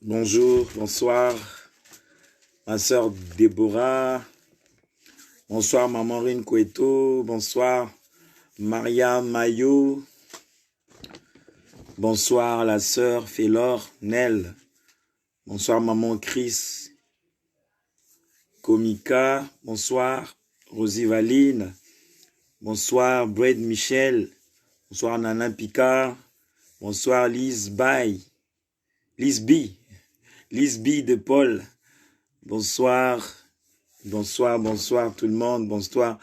Bonjour, bonsoir, ma sœur Déborah. Bonsoir, maman Rine Cueto. Bonsoir, Maria Mayo. Bonsoir, la sœur Félor Nel. Bonsoir, maman Chris Komika. Bonsoir, Rosie Valine. Bonsoir, Brad Michel. Bonsoir, Nana Picard. Bonsoir, Lise Bay. Lise B. Lise B de Paul. Bonsoir. Bonsoir, bonsoir tout le monde. Bonsoir,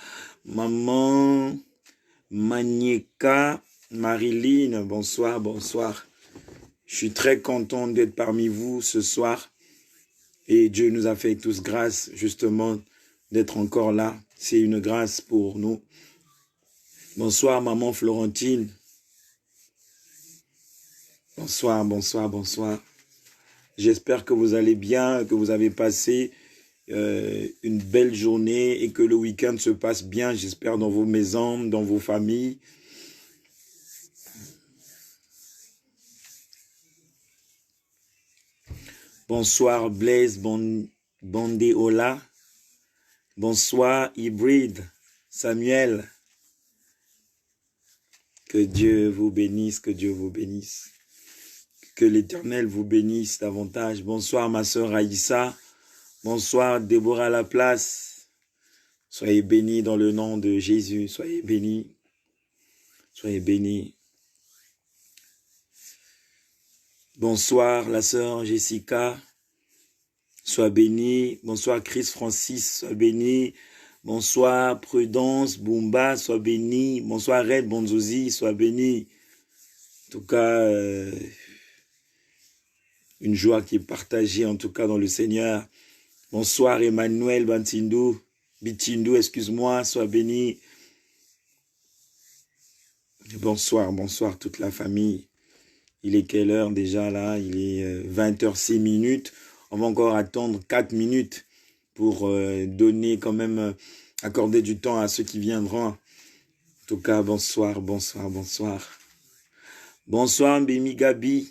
maman Manieka, Marilyn. Bonsoir, bonsoir. Je suis très content d'être parmi vous ce soir. Et Dieu nous a fait tous grâce, justement, d'être encore là. C'est une grâce pour nous. Bonsoir, maman Florentine. Bonsoir, bonsoir, bonsoir. J'espère que vous allez bien, que vous avez passé une belle journée et que le week-end se passe bien, j'espère, dans vos maisons, dans vos familles. Bonsoir Blaise Bondeola. Bonsoir Hybride Samuel. Que Dieu vous bénisse, que Dieu vous bénisse. Que l'Éternel vous bénisse davantage. Bonsoir ma sœur Aïssa. Bonsoir Déborah Laplace. Soyez bénis dans le nom de Jésus. Soyez bénis. Soyez bénis. Bonsoir la sœur Jessica. Sois bénie. Bonsoir Chris Francis. Sois béni. Bonsoir Prudence Bumba. Sois béni. Bonsoir Red Bonzozi. Sois béni. En tout cas, une joie qui est partagée en tout cas dans le Seigneur. Bonsoir Emmanuel Bantindou. Bitindou, excuse-moi. Sois béni. Bonsoir, bonsoir toute la famille. Il est quelle heure déjà là? Il est 20h06. On va encore attendre 4 minutes pour donner quand même, accorder du temps à ceux qui viendront. En tout cas, bonsoir, bonsoir, bonsoir. Bonsoir Mbemi Gabi.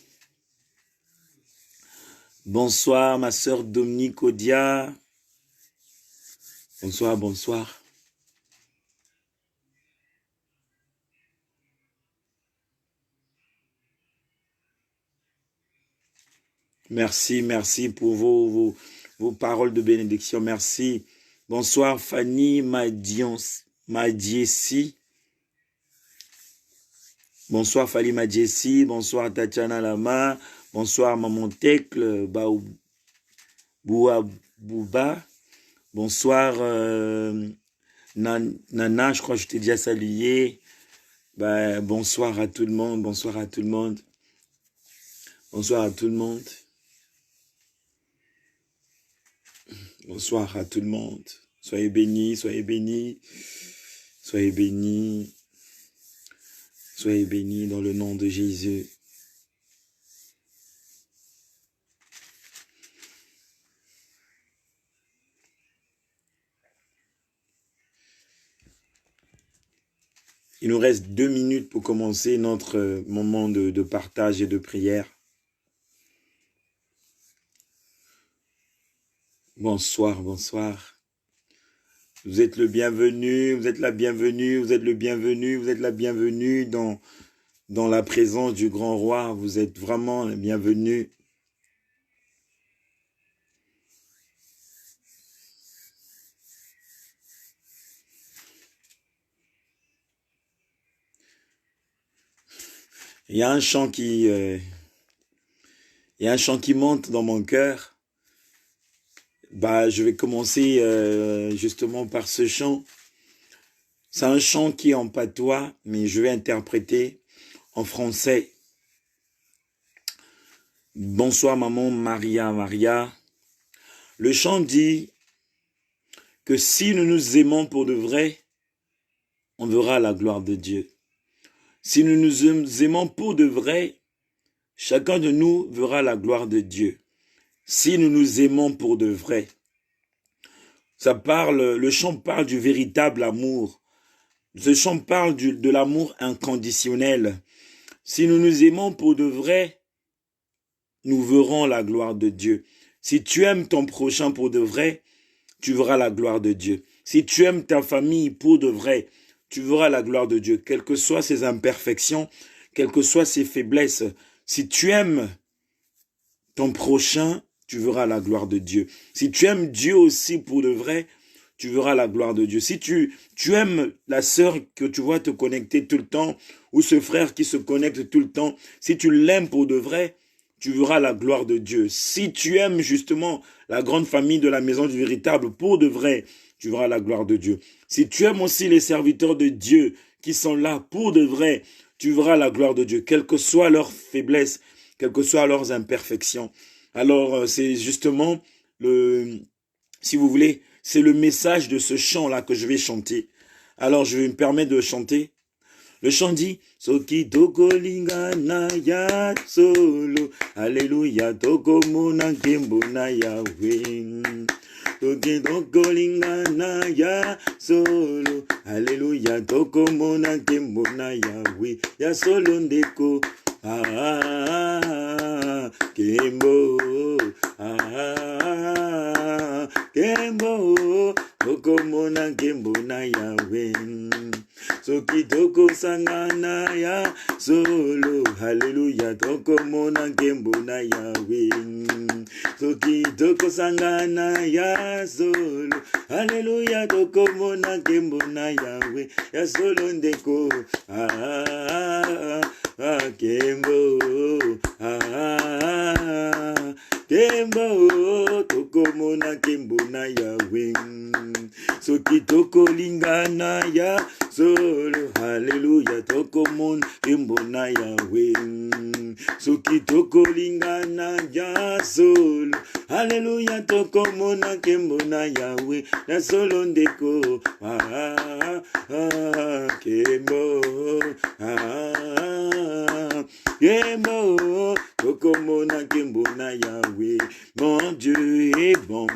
Bonsoir ma sœur Dominique Odia. Bonsoir, bonsoir. Merci, merci pour vos paroles de bénédiction. Merci. Bonsoir Fanny Madiesi. Bonsoir Fanny Madiesi. Bonsoir Tatiana Lama. Bonsoir Maman Tekle Bouba. Bonsoir Nana, je crois que je t'ai déjà salué. Bonsoir à tout le monde. Bonsoir à tout le monde. Bonsoir à tout le monde. Bonsoir à tout le monde. Soyez bénis, soyez bénis. Soyez bénis. Soyez bénis dans le nom de Jésus. Il nous reste 2 minutes pour commencer notre moment de partage et de prière. Bonsoir, bonsoir. Vous êtes le bienvenu, vous êtes la bienvenue, vous êtes le bienvenu, vous êtes la bienvenue dans la présence du grand roi. Vous êtes vraiment le bienvenu. Il y a un chant qui monte dans mon cœur. Je vais commencer justement par ce chant. C'est un chant qui est en patois, mais je vais interpréter en français. Bonsoir maman Maria. Le chant dit que si nous nous aimons pour de vrai, on verra la gloire de Dieu. Si nous nous aimons pour de vrai, chacun de nous verra la gloire de Dieu. Si nous nous aimons pour de vrai. Le chant parle du véritable amour. Ce chant parle de l'amour inconditionnel. Si nous nous aimons pour de vrai, nous verrons la gloire de Dieu. Si tu aimes ton prochain pour de vrai, tu verras la gloire de Dieu. Si tu aimes ta famille pour de vrai, tu verras la gloire de Dieu. Quelles que soient ses imperfections, quelles que soient ses faiblesses, si tu aimes ton prochain, tu verras la gloire de Dieu. Si tu aimes Dieu aussi pour de vrai, tu verras la gloire de Dieu. Si tu aimes la sœur que tu vois te connecter tout le temps, ou ce frère qui se connecte tout le temps, si tu l'aimes pour de vrai, tu verras la gloire de Dieu. Si tu aimes justement la grande famille de la maison du véritable pour de vrai, tu verras la gloire de Dieu. Si tu aimes aussi les serviteurs de Dieu qui sont là pour de vrai, tu verras la gloire de Dieu, quelles que soient leurs faiblesses, quelles que soient leurs imperfections. Alors, c'est justement si vous voulez, c'est le message de ce chant-là que je vais chanter. Alors, je vais me permettre de chanter. Le chant dit, Soki toko lingana ya solo, Alléluia, toko mona kembo na Yahweh. Soki toko lingana ya solo, Alléluia, toko mona kembo na Yahweh. Ya solo ndeko, kembo, kembo, toko mona kembo na Yahweh. Soki toko sangana ya solo, Hallelujah, toko mona kembo na Yahweh. Soki toko sangana ya solo, Hallelujah, toko mona kembo na Yahweh. Ya solo ndeko, kembo, kembo, toko mona kembo na Yahweh. Soki toko lingana ya solo, Hallelujah, toko mona kembo na Yahweh. Soki toko lingana ya solo, Hallelujah, toko mona kembo na Yahweh. Na solo ndeko, kembo, kembo, toko mona kembo na Yahweh. Mon Dieu est bon,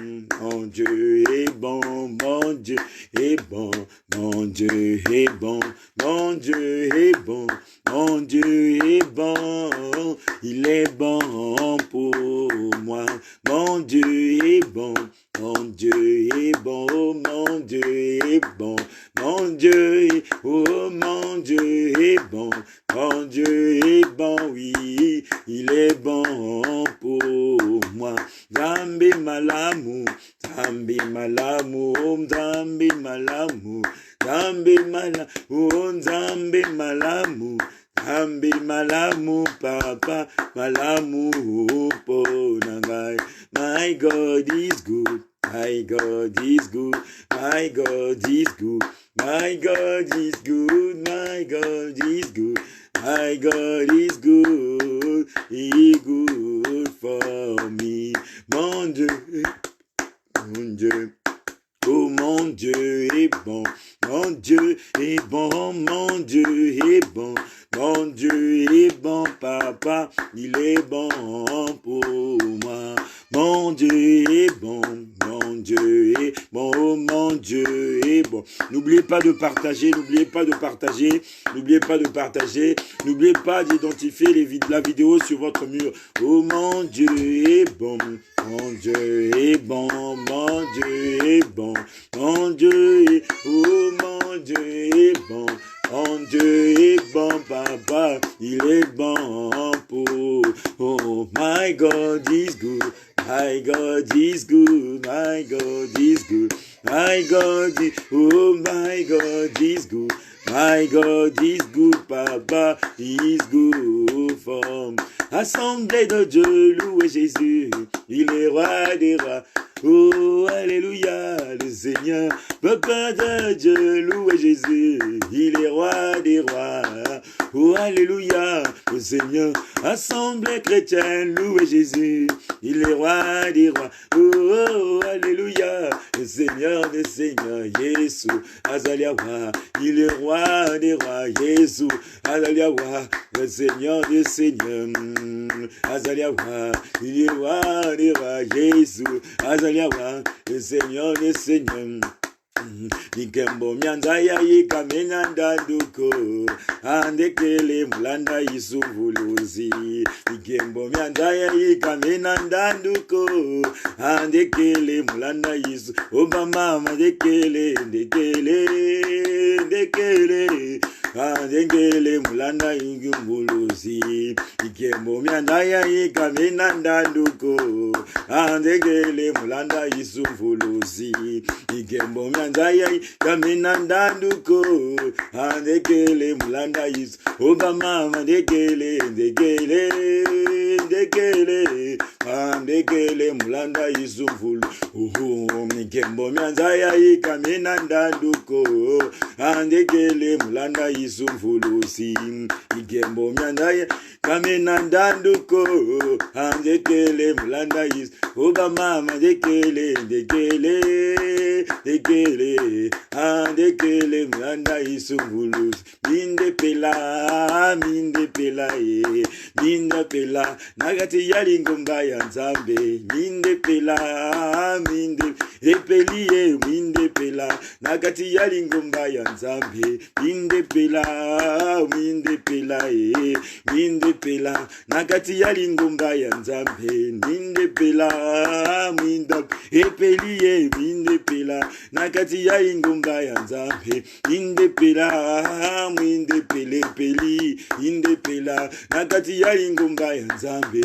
mon Dieu est bon, mon Dieu est bon, mon Dieu est bon, mon Dieu est bon, mon Dieu est bon, il est bon pour moi. Mon Dieu est bon, mon Dieu est bon, mon Dieu est bon, mon Dieu est, oh mon Dieu est bon, mon Dieu est bon, oui, il est bon pour moi. Zambi malamu, zambi malamu, zambi malamu, zambi malamu, zambi malamu, zambi malamu, papa malamu ponangai. My God is good, my God is good, my God is good, my God is good, my God is good. My God is good, He is good for me. Mon Dieu, mon Dieu, oh mon Dieu est bon, mon Dieu est bon, mon Dieu est bon, mon Dieu est bon, papa, il est bon pour moi. Mon Dieu est bon, mon Dieu est bon, mon Dieu est bon. N'oubliez pas de partager, n'oubliez pas de partager, n'oubliez pas de partager, n'oubliez pas d'identifier la vidéo sur votre mur. Oh mon Dieu est bon, mon Dieu est bon, mon Dieu est bon, mon Dieu est, oh mon Dieu est bon. Mon Dieu est bon, papa, il est bon pour. Oh, my God is good, my God is good, my God is good, my God is, oh, my God is good, my God is good, papa, he is good for. Assemblée de Dieu, louez Jésus, il est roi des rois. Oh, alléluia, le Seigneur, papa de Dieu, louez Jésus, il est roi des rois. Oh, alléluia, le Seigneur, assemblée chrétienne, louez Jésus, il est roi des rois. Oh, alléluia, le Seigneur des seigneurs, Jésus, Azaliawa, il est roi des rois, Jésus, Azaliawa, le Seigneur des seigneurs, Azaliawa, il est roi des rois, Jésus, Azaliawa, le Seigneur des seigneurs. Ikembo mianza ya ikamena ndanduko andekele mulanda isuvuluzi. Ikembo mianza ya ikamena ndanduko andekele mulanda isu obama ndekele andekele mulanda ingumuluzi. Ikembo mianza ya ikamena ndanduko andekele mulanda isuvuluzi. Ikembo mianza ya ikamena ndanduko andekele mulanda isu obama ndekele andekele mulanda isuvulu. Ikembo mianza ya ikamena ndanduko andekele mulanda isuvuluzi. Ikembo mianza ya ikamena ndanduko andekele mulanda isu obama ndekele andekele mulanda isuvuluzi. Minde pela nagati yali ngomba ya Nzambe. Minde pela nagati yali ngomba ya Nzambe. Minde pela nagati yali ngomba ya Nzambe. Minde pela nagati yali ngomba ya Nzambe. Minde pela nagati yali ngomba ya Nzambe. Minde pela nagati yali ngomba ya Nzambe.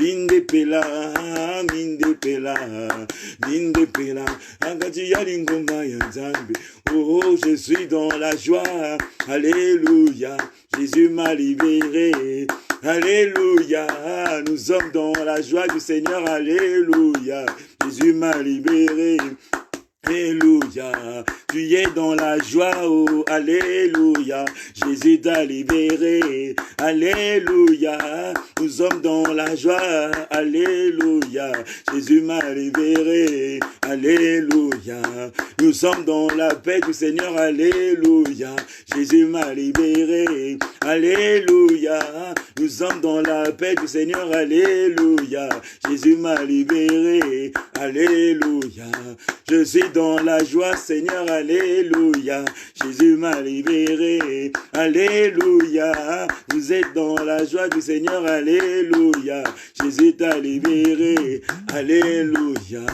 Minde pela nagati yali ngomba ya Nzambe. Oh, je suis dans la joie, alléluia, Jésus m'a libéré. Alléluia, nous sommes dans la joie du Seigneur, alléluia, Jésus m'a libéré. Alléluia, tu es dans la joie, oh, alléluia, Jésus t'a libéré, alléluia, nous sommes dans la joie, alléluia, Jésus m'a libéré, alléluia, nous sommes dans la paix du Seigneur, alléluia, Jésus m'a libéré, alléluia, nous sommes dans la paix du Seigneur, alléluia, Jésus m'a libéré, alléluia, je suis dans la joie, Seigneur, alléluia, Jésus m'a libéré, alléluia, vous êtes dans la joie du Seigneur, alléluia, Jésus t'a libéré, alléluia,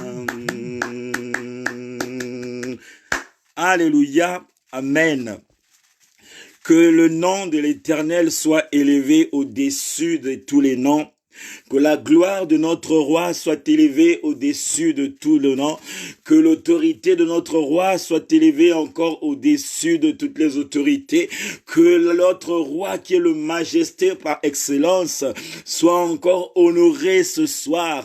alléluia, amen. Que le nom de l'Éternel soit élevé au-dessus de tous les noms. Que la gloire de notre roi soit élevée au-dessus de tout le nom. Que l'autorité de notre roi soit élevée encore au-dessus de toutes les autorités. Que notre roi qui est le majesté par excellence soit encore honoré ce soir.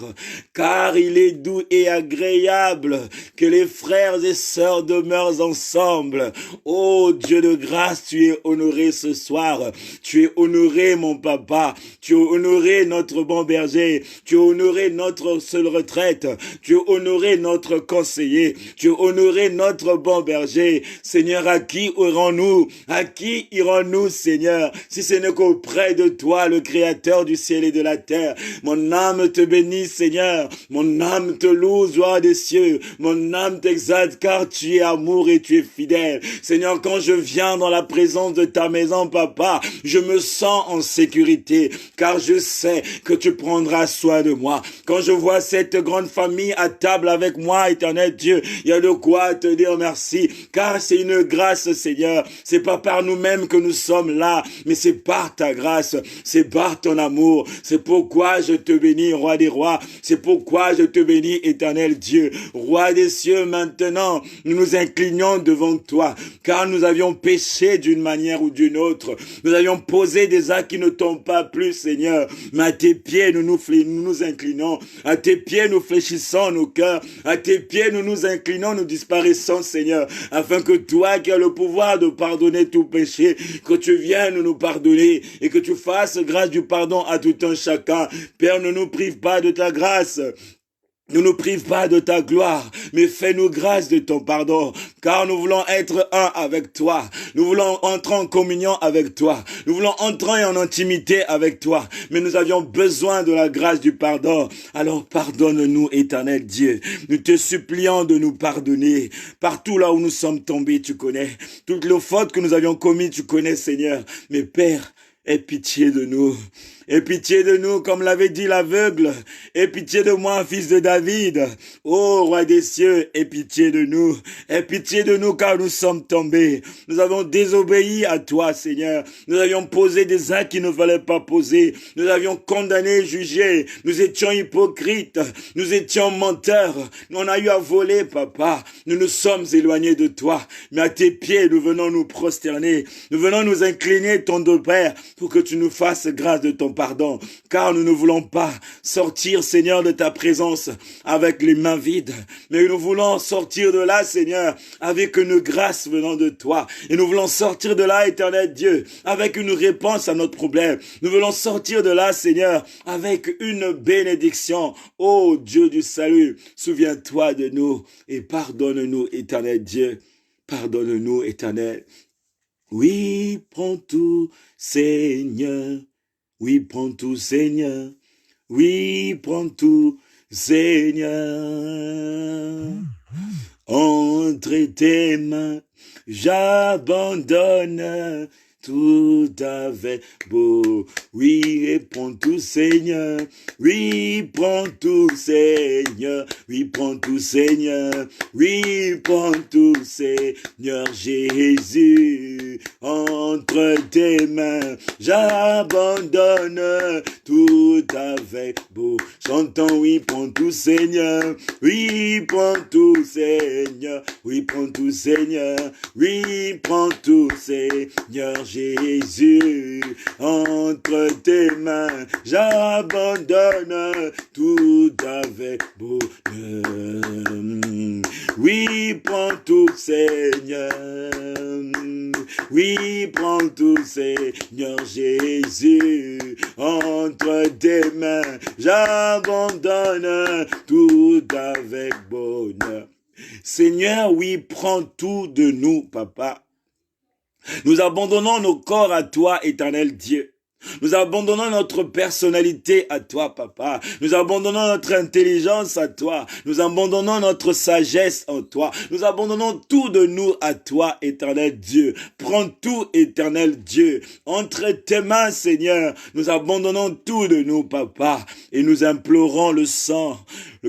Car il est doux et agréable que les frères et sœurs demeurent ensemble. Ô Dieu de grâce, tu es honoré ce soir. Tu es honoré mon papa. Tu es honoré notre bon berger, tu as honoré notre seule retraite, tu as honoré notre conseiller, tu as honoré notre bon berger. Seigneur, à qui irons-nous? À qui irons-nous, Seigneur, si ce n'est qu'auprès de toi, le Créateur du ciel et de la terre? Mon âme te bénit, Seigneur, mon âme te loue, joie des cieux, mon âme t'exalte, car tu es amour et tu es fidèle. Seigneur, quand je viens dans la présence de ta maison, papa, je me sens en sécurité, car je sais que tu prendras soin de moi. Quand je vois cette grande famille à table avec moi, éternel Dieu, il y a de quoi te dire merci, car c'est une grâce, Seigneur. C'est pas par nous-mêmes que nous sommes là, mais c'est par ta grâce, c'est par ton amour. C'est pourquoi je te bénis, roi des rois. C'est pourquoi je te bénis, éternel Dieu. Roi des cieux, maintenant, nous nous inclinons devant toi, car nous avions péché d'une manière ou d'une autre. Nous avions posé des actes qui ne t'ont pas plu, Seigneur. Mais à tes pieds, nous nous inclinons. À tes pieds, nous fléchissons nos cœurs. À tes pieds, nous nous inclinons, nous disparaissons, Seigneur, afin que toi qui as le pouvoir de pardonner tout péché, que tu viennes nous pardonner et que tu fasses grâce du pardon à tout un chacun. Père, ne nous prive pas de ta grâce. Ne nous prive pas de ta gloire, mais fais-nous grâce de ton pardon. car nous voulons être un avec toi. Nous voulons entrer en communion avec toi. Nous voulons entrer en intimité avec toi. Mais nous avions besoin de la grâce du pardon. Alors pardonne-nous, éternel Dieu. Nous te supplions de nous pardonner. Partout là où nous sommes tombés, tu connais. Toutes les fautes que nous avions commises, tu connais, Seigneur. Mais Père, aie pitié de nous. Aie pitié de nous, comme l'avait dit l'aveugle. Aie pitié de moi, fils de David. Ô roi des cieux, aie pitié de nous. Aie pitié de nous, car nous sommes tombés. Nous avons désobéi à toi, Seigneur. Nous avions posé des actes qu'il ne fallait pas poser. Nous avions condamné, jugé. Nous étions hypocrites. Nous étions menteurs. On a eu à voler, papa. Nous nous sommes éloignés de toi. Mais à tes pieds, nous venons nous prosterner. Nous venons nous incliner, ton dos, Père, pour que tu nous fasses grâce de ton pardon, car nous ne voulons pas sortir, Seigneur, de ta présence avec les mains vides, mais nous voulons sortir de là, Seigneur, avec une grâce venant de toi, et nous voulons sortir de là, éternel Dieu, avec une réponse à notre problème. Nous voulons sortir de là, Seigneur, avec une bénédiction. Ô Dieu du salut, souviens-toi de nous et pardonne-nous, éternel Dieu. Pardonne-nous, éternel. Oui, prends tout, Seigneur. Oui, prends tout, Seigneur. Oui, prends tout, Seigneur. Entre tes mains, j'abandonne tout avec beau. Oui, et prends tout, Seigneur. Oui, prends tout, Seigneur. Oui, prends tout, Seigneur. Oui, prends tout, Seigneur Jésus. Entre tes mains, j'abandonne tout avec beau. Chantons, oui, prends tout, Seigneur. Oui, prends tout, Seigneur. Oui, prends tout, Seigneur. Oui, prends tout, Seigneur Jésus. Entre tes mains, j'abandonne tout avec bonheur. Oui, prends tout, Seigneur. Oui, prends tout, Seigneur Jésus. Entre tes mains, j'abandonne tout avec bonheur. Seigneur, oui, prends tout de nous, papa. Nous abandonnons nos corps à toi, éternel Dieu. Nous abandonnons notre personnalité à toi, papa. Nous abandonnons notre intelligence à toi. Nous abandonnons notre sagesse en toi. Nous abandonnons tout de nous à toi, éternel Dieu. Prends tout, éternel Dieu. Entre tes mains, Seigneur, nous abandonnons tout de nous, papa. Et nous implorons le sang.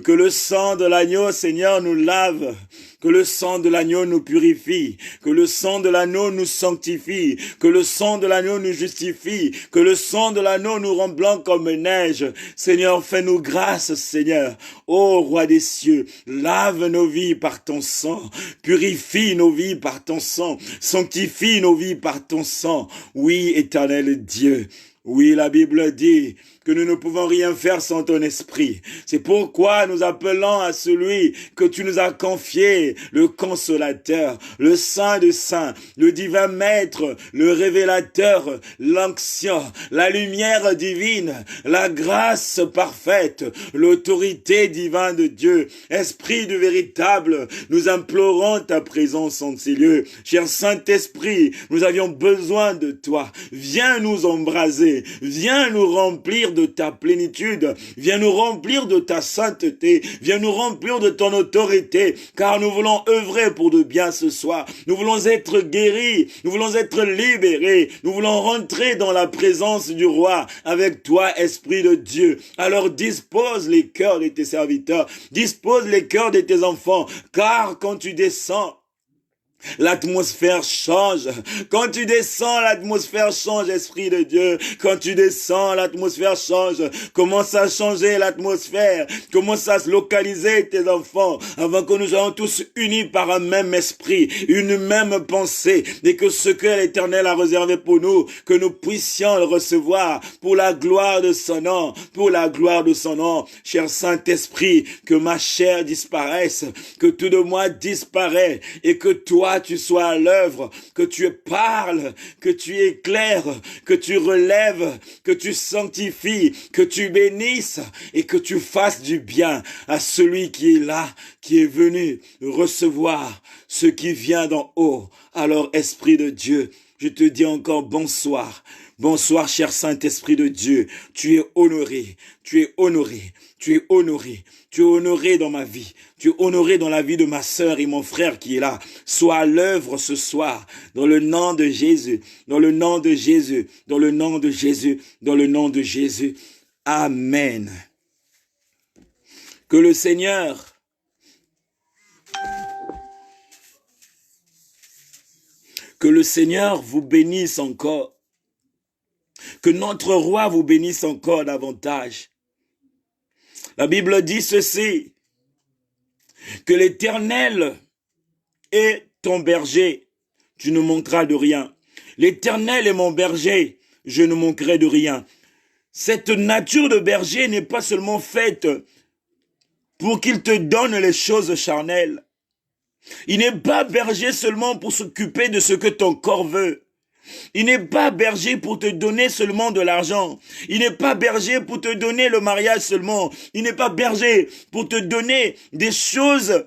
Que le sang de l'agneau, Seigneur, nous lave. Que le sang de l'agneau nous purifie, que le sang de l'agneau nous sanctifie, que le sang de l'agneau nous justifie, que le sang de l'agneau nous rend blanc comme neige. Seigneur, fais-nous grâce, Seigneur. Ô roi des cieux, lave nos vies par ton sang, purifie nos vies par ton sang, sanctifie nos vies par ton sang. Oui, éternel Dieu. Oui, la Bible dit que nous ne pouvons rien faire sans ton esprit. C'est pourquoi nous appelons à celui que tu nous as confié, le consolateur, le saint des saints, le divin maître, le révélateur, l'ancien, la lumière divine, la grâce parfaite, l'autorité divine de Dieu, esprit du véritable. Nous implorons ta présence en ces lieux. Cher Saint-Esprit, nous avions besoin de toi. Viens nous embraser, viens nous remplir de ta plénitude, viens nous remplir de ta sainteté, viens nous remplir de ton autorité, car nous voulons œuvrer pour de bien ce soir. Nous voulons être guéris, nous voulons être libérés, nous voulons rentrer dans la présence du roi avec toi, Esprit de Dieu. Alors dispose les cœurs de tes serviteurs, dispose les cœurs de tes enfants, car quand tu descends, l'atmosphère change. Quand tu descends, l'atmosphère change, Esprit de Dieu. Quand tu descends, l'atmosphère change. Commence à changer l'atmosphère. Commence à se localiser tes enfants avant que nous soyons tous unis par un même esprit, une même pensée, et que ce que l'Éternel a réservé pour nous, que nous puissions le recevoir pour la gloire de son nom, pour la gloire de son nom. Cher Saint-Esprit, que ma chair disparaisse, que tout de moi disparaît, et que toi, toi, tu sois à l'œuvre, que tu parles, que tu éclaires, que tu relèves, que tu sanctifies, que tu bénisses et que tu fasses du bien à celui qui est là, qui est venu recevoir ce qui vient d'en haut. Alors, Esprit de Dieu, je te dis encore bonsoir. Bonsoir, cher Saint-Esprit de Dieu. Tu es honoré, tu es honoré, tu es honoré. Tu es honoré dans ma vie. Tu es honoré dans la vie de ma sœur et mon frère qui est là. Sois à l'œuvre ce soir, dans le nom de Jésus, dans le nom de Jésus, dans le nom de Jésus, dans le nom de Jésus. Amen. Que le Seigneur vous bénisse encore. Que notre roi vous bénisse encore davantage. La Bible dit ceci, que l'Éternel est ton berger, tu ne manqueras de rien. L'Éternel est mon berger, je ne manquerai de rien. Cette nature de berger n'est pas seulement faite pour qu'il te donne les choses charnelles. Il n'est pas berger seulement pour s'occuper de ce que ton corps veut. Il n'est pas berger pour te donner seulement de l'argent. Il n'est pas berger pour te donner le mariage seulement. Il n'est pas berger pour te donner des choses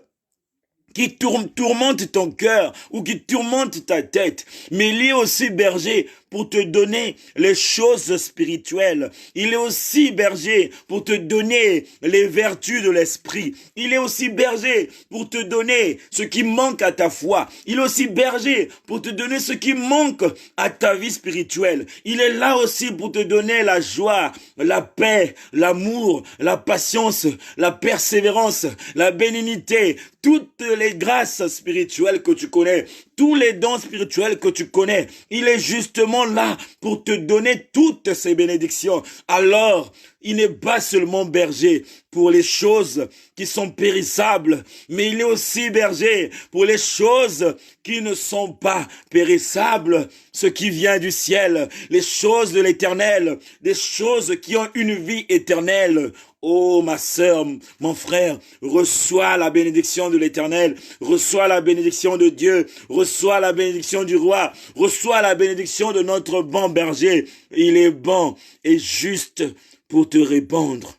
qui tourmentent ton cœur ou qui tourmentent ta tête. Mais il est aussi berger pour te donner les choses spirituelles. Il est aussi berger pour te donner les vertus de l'esprit. Il est aussi berger pour te donner ce qui manque à ta foi. Il est aussi berger pour te donner ce qui manque à ta vie spirituelle. Il est là aussi pour te donner la joie, la paix, l'amour, la patience, la persévérance, la bénignité, toutes les grâces spirituelles que tu connais, tous les dons spirituels que tu connais. Il est justement là pour te donner toutes ces bénédictions. Alors, il n'est pas seulement berger pour les choses qui sont périssables, mais il est aussi berger pour les choses qui ne sont pas périssables, ce qui vient du ciel, les choses de l'éternel, des choses qui ont une vie éternelle. Oh, ma sœur, mon frère, reçois la bénédiction de l'Éternel, reçois la bénédiction de Dieu, reçois la bénédiction du roi, reçois la bénédiction de notre bon berger. Il est bon et juste pour te répondre.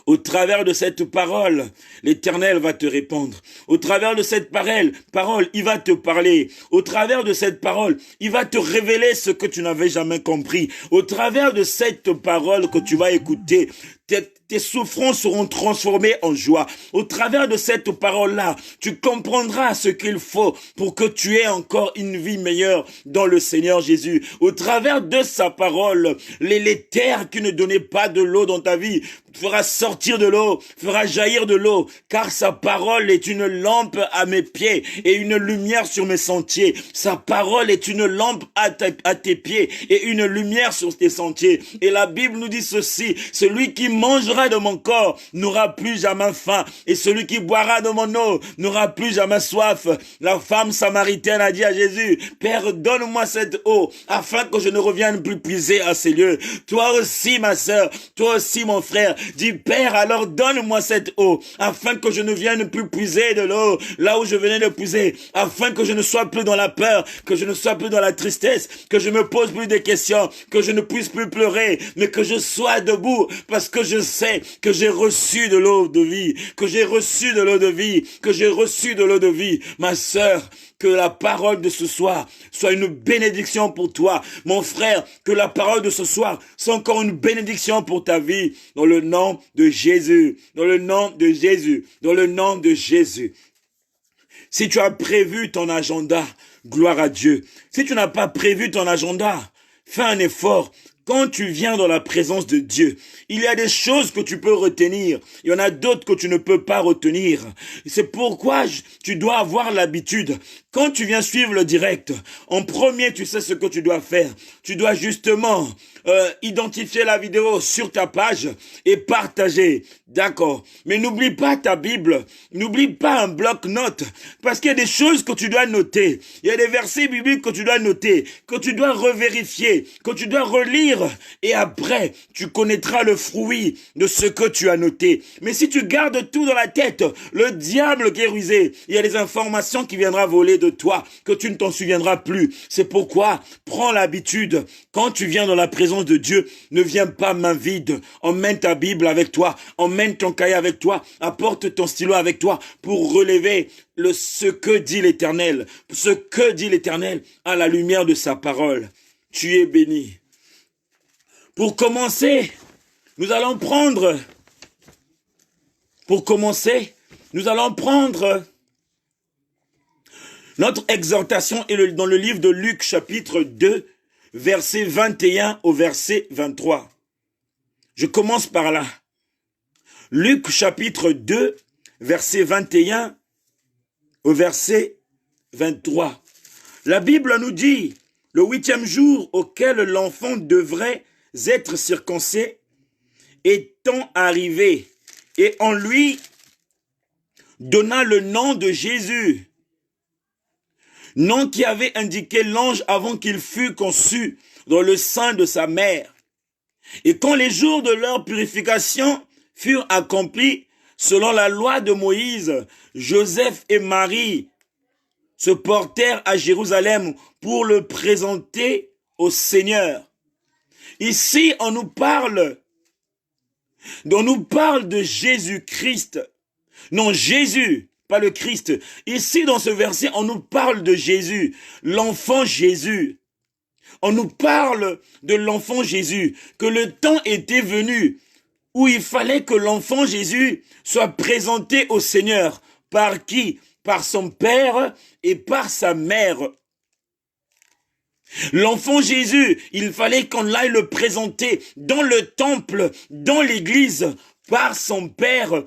Au travers de cette parole, l'Éternel va te répondre. Au travers de cette parole, il va te parler. Au travers de cette parole, il va te révéler ce que tu n'avais jamais compris. Au travers de cette parole que tu vas écouter, tes souffrances seront transformées en joie. Au travers de cette parole-là, tu comprendras ce qu'il faut pour que tu aies encore une vie meilleure dans le Seigneur Jésus. Au travers de sa parole, les terres qui ne donnaient pas de l'eau dans ta vie fera sortir de l'eau, fera jaillir de l'eau, car sa parole est une lampe à mes pieds et une lumière sur mes sentiers. Sa parole est une lampe à tes pieds et une lumière sur tes sentiers. Et la Bible nous dit ceci, celui qui mangera de mon corps n'aura plus jamais faim, et celui qui boira de mon eau n'aura plus jamais soif. La femme samaritaine a dit à Jésus, Père, donne-moi cette eau, afin que je ne revienne plus puiser à ces lieux. Toi aussi, ma sœur, toi aussi, mon frère, dis, Père, alors donne-moi cette eau, afin que je ne vienne plus puiser de l'eau, là où je venais de puiser, afin que je ne sois plus dans la peur, que je ne sois plus dans la tristesse, que je me pose plus des questions, que je ne puisse plus pleurer, mais que je sois debout, parce que je sais que j'ai reçu de l'eau de vie, que j'ai reçu de l'eau de vie, que j'ai reçu de l'eau de vie. Ma sœur, que la parole de ce soir soit une bénédiction pour toi. Mon frère, que la parole de ce soir soit encore une bénédiction pour ta vie. Dans le nom de Jésus, dans le nom de Jésus, dans le nom de Jésus. Si tu as prévu ton agenda, gloire à Dieu. Si tu n'as pas prévu ton agenda, fais un effort. Quand tu viens dans la présence de Dieu, il y a des choses que tu peux retenir. Il y en a d'autres que tu ne peux pas retenir. C'est pourquoi tu dois avoir l'habitude. Quand tu viens suivre le direct, en premier, tu sais ce que tu dois faire. Tu dois justement identifier la vidéo sur ta page et partager. D'accord. Mais n'oublie pas ta Bible. N'oublie pas un bloc-notes. Parce qu'il y a des choses que tu dois noter. Il y a des versets bibliques que tu dois noter, que tu dois revérifier, que tu dois relire. Et après, tu connaîtras le fruit de ce que tu as noté. Mais si tu gardes tout dans la tête, le diable qui est rusé, il y a des informations qui viendront voler de toi, que tu ne t'en souviendras plus. C'est pourquoi, prends l'habitude, quand tu viens dans la présence de Dieu, ne viens pas main vide. Emmène ta Bible avec toi, emmène ton cahier avec toi, apporte ton stylo avec toi pour relever ce que dit l'Éternel. Ce que dit l'Éternel à la lumière de sa parole. Tu es béni. Pour commencer, nous allons prendre notre exhortation est dans le livre de Luc chapitre 2, verset 21 au verset 23. Je commence par là. Luc chapitre 2, verset 21 au verset 23. La Bible nous dit, le 8e jour auquel l'enfant devrait être circoncis étant arrivé, et on lui donna le nom de Jésus, nom qui avait indiqué l'ange avant qu'il fût conçu dans le sein de sa mère. Et quand les jours de leur purification furent accomplis, selon la loi de Moïse, Joseph et Marie se portèrent à Jérusalem pour le présenter au Seigneur. Ici, on nous parle de Jésus-Christ. Non, Jésus, pas le Christ. Ici, dans ce verset, on nous parle de Jésus, l'enfant Jésus. On nous parle de l'enfant Jésus, que le temps était venu où il fallait que l'enfant Jésus soit présenté au Seigneur. Par qui? Par son père et par sa mère. L'enfant Jésus, il fallait qu'on aille le présenter dans le temple, dans l'église, par son père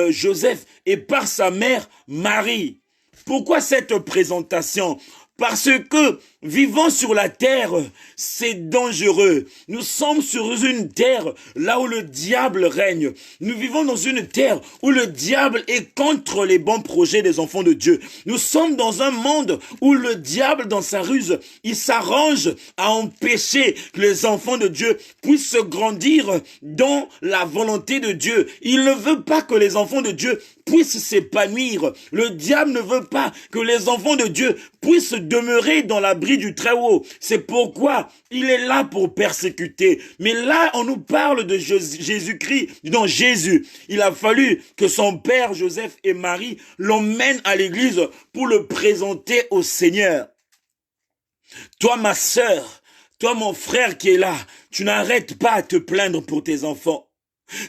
Joseph et par sa mère Marie. Pourquoi cette présentation? Parce que vivant sur la terre, c'est dangereux. Nous sommes sur une terre là où le diable règne. Nous vivons dans une terre où le diable est contre les bons projets des enfants de Dieu. Nous sommes dans un monde où le diable, dans sa ruse, il s'arrange à empêcher que les enfants de Dieu puissent se grandir dans la volonté de Dieu. Il ne veut pas que les enfants de Dieu puissent s'épanouir. Le diable ne veut pas que les enfants de Dieu puissent demeurer dans l'abri du Très-Haut. C'est pourquoi il est là pour persécuter. Mais là, on nous parle de Jésus-Christ, donc Jésus. Il a fallu que son père Joseph et Marie l'emmènent à l'église pour le présenter au Seigneur. Toi, ma sœur, toi, mon frère qui est là, tu n'arrêtes pas à te plaindre pour tes enfants.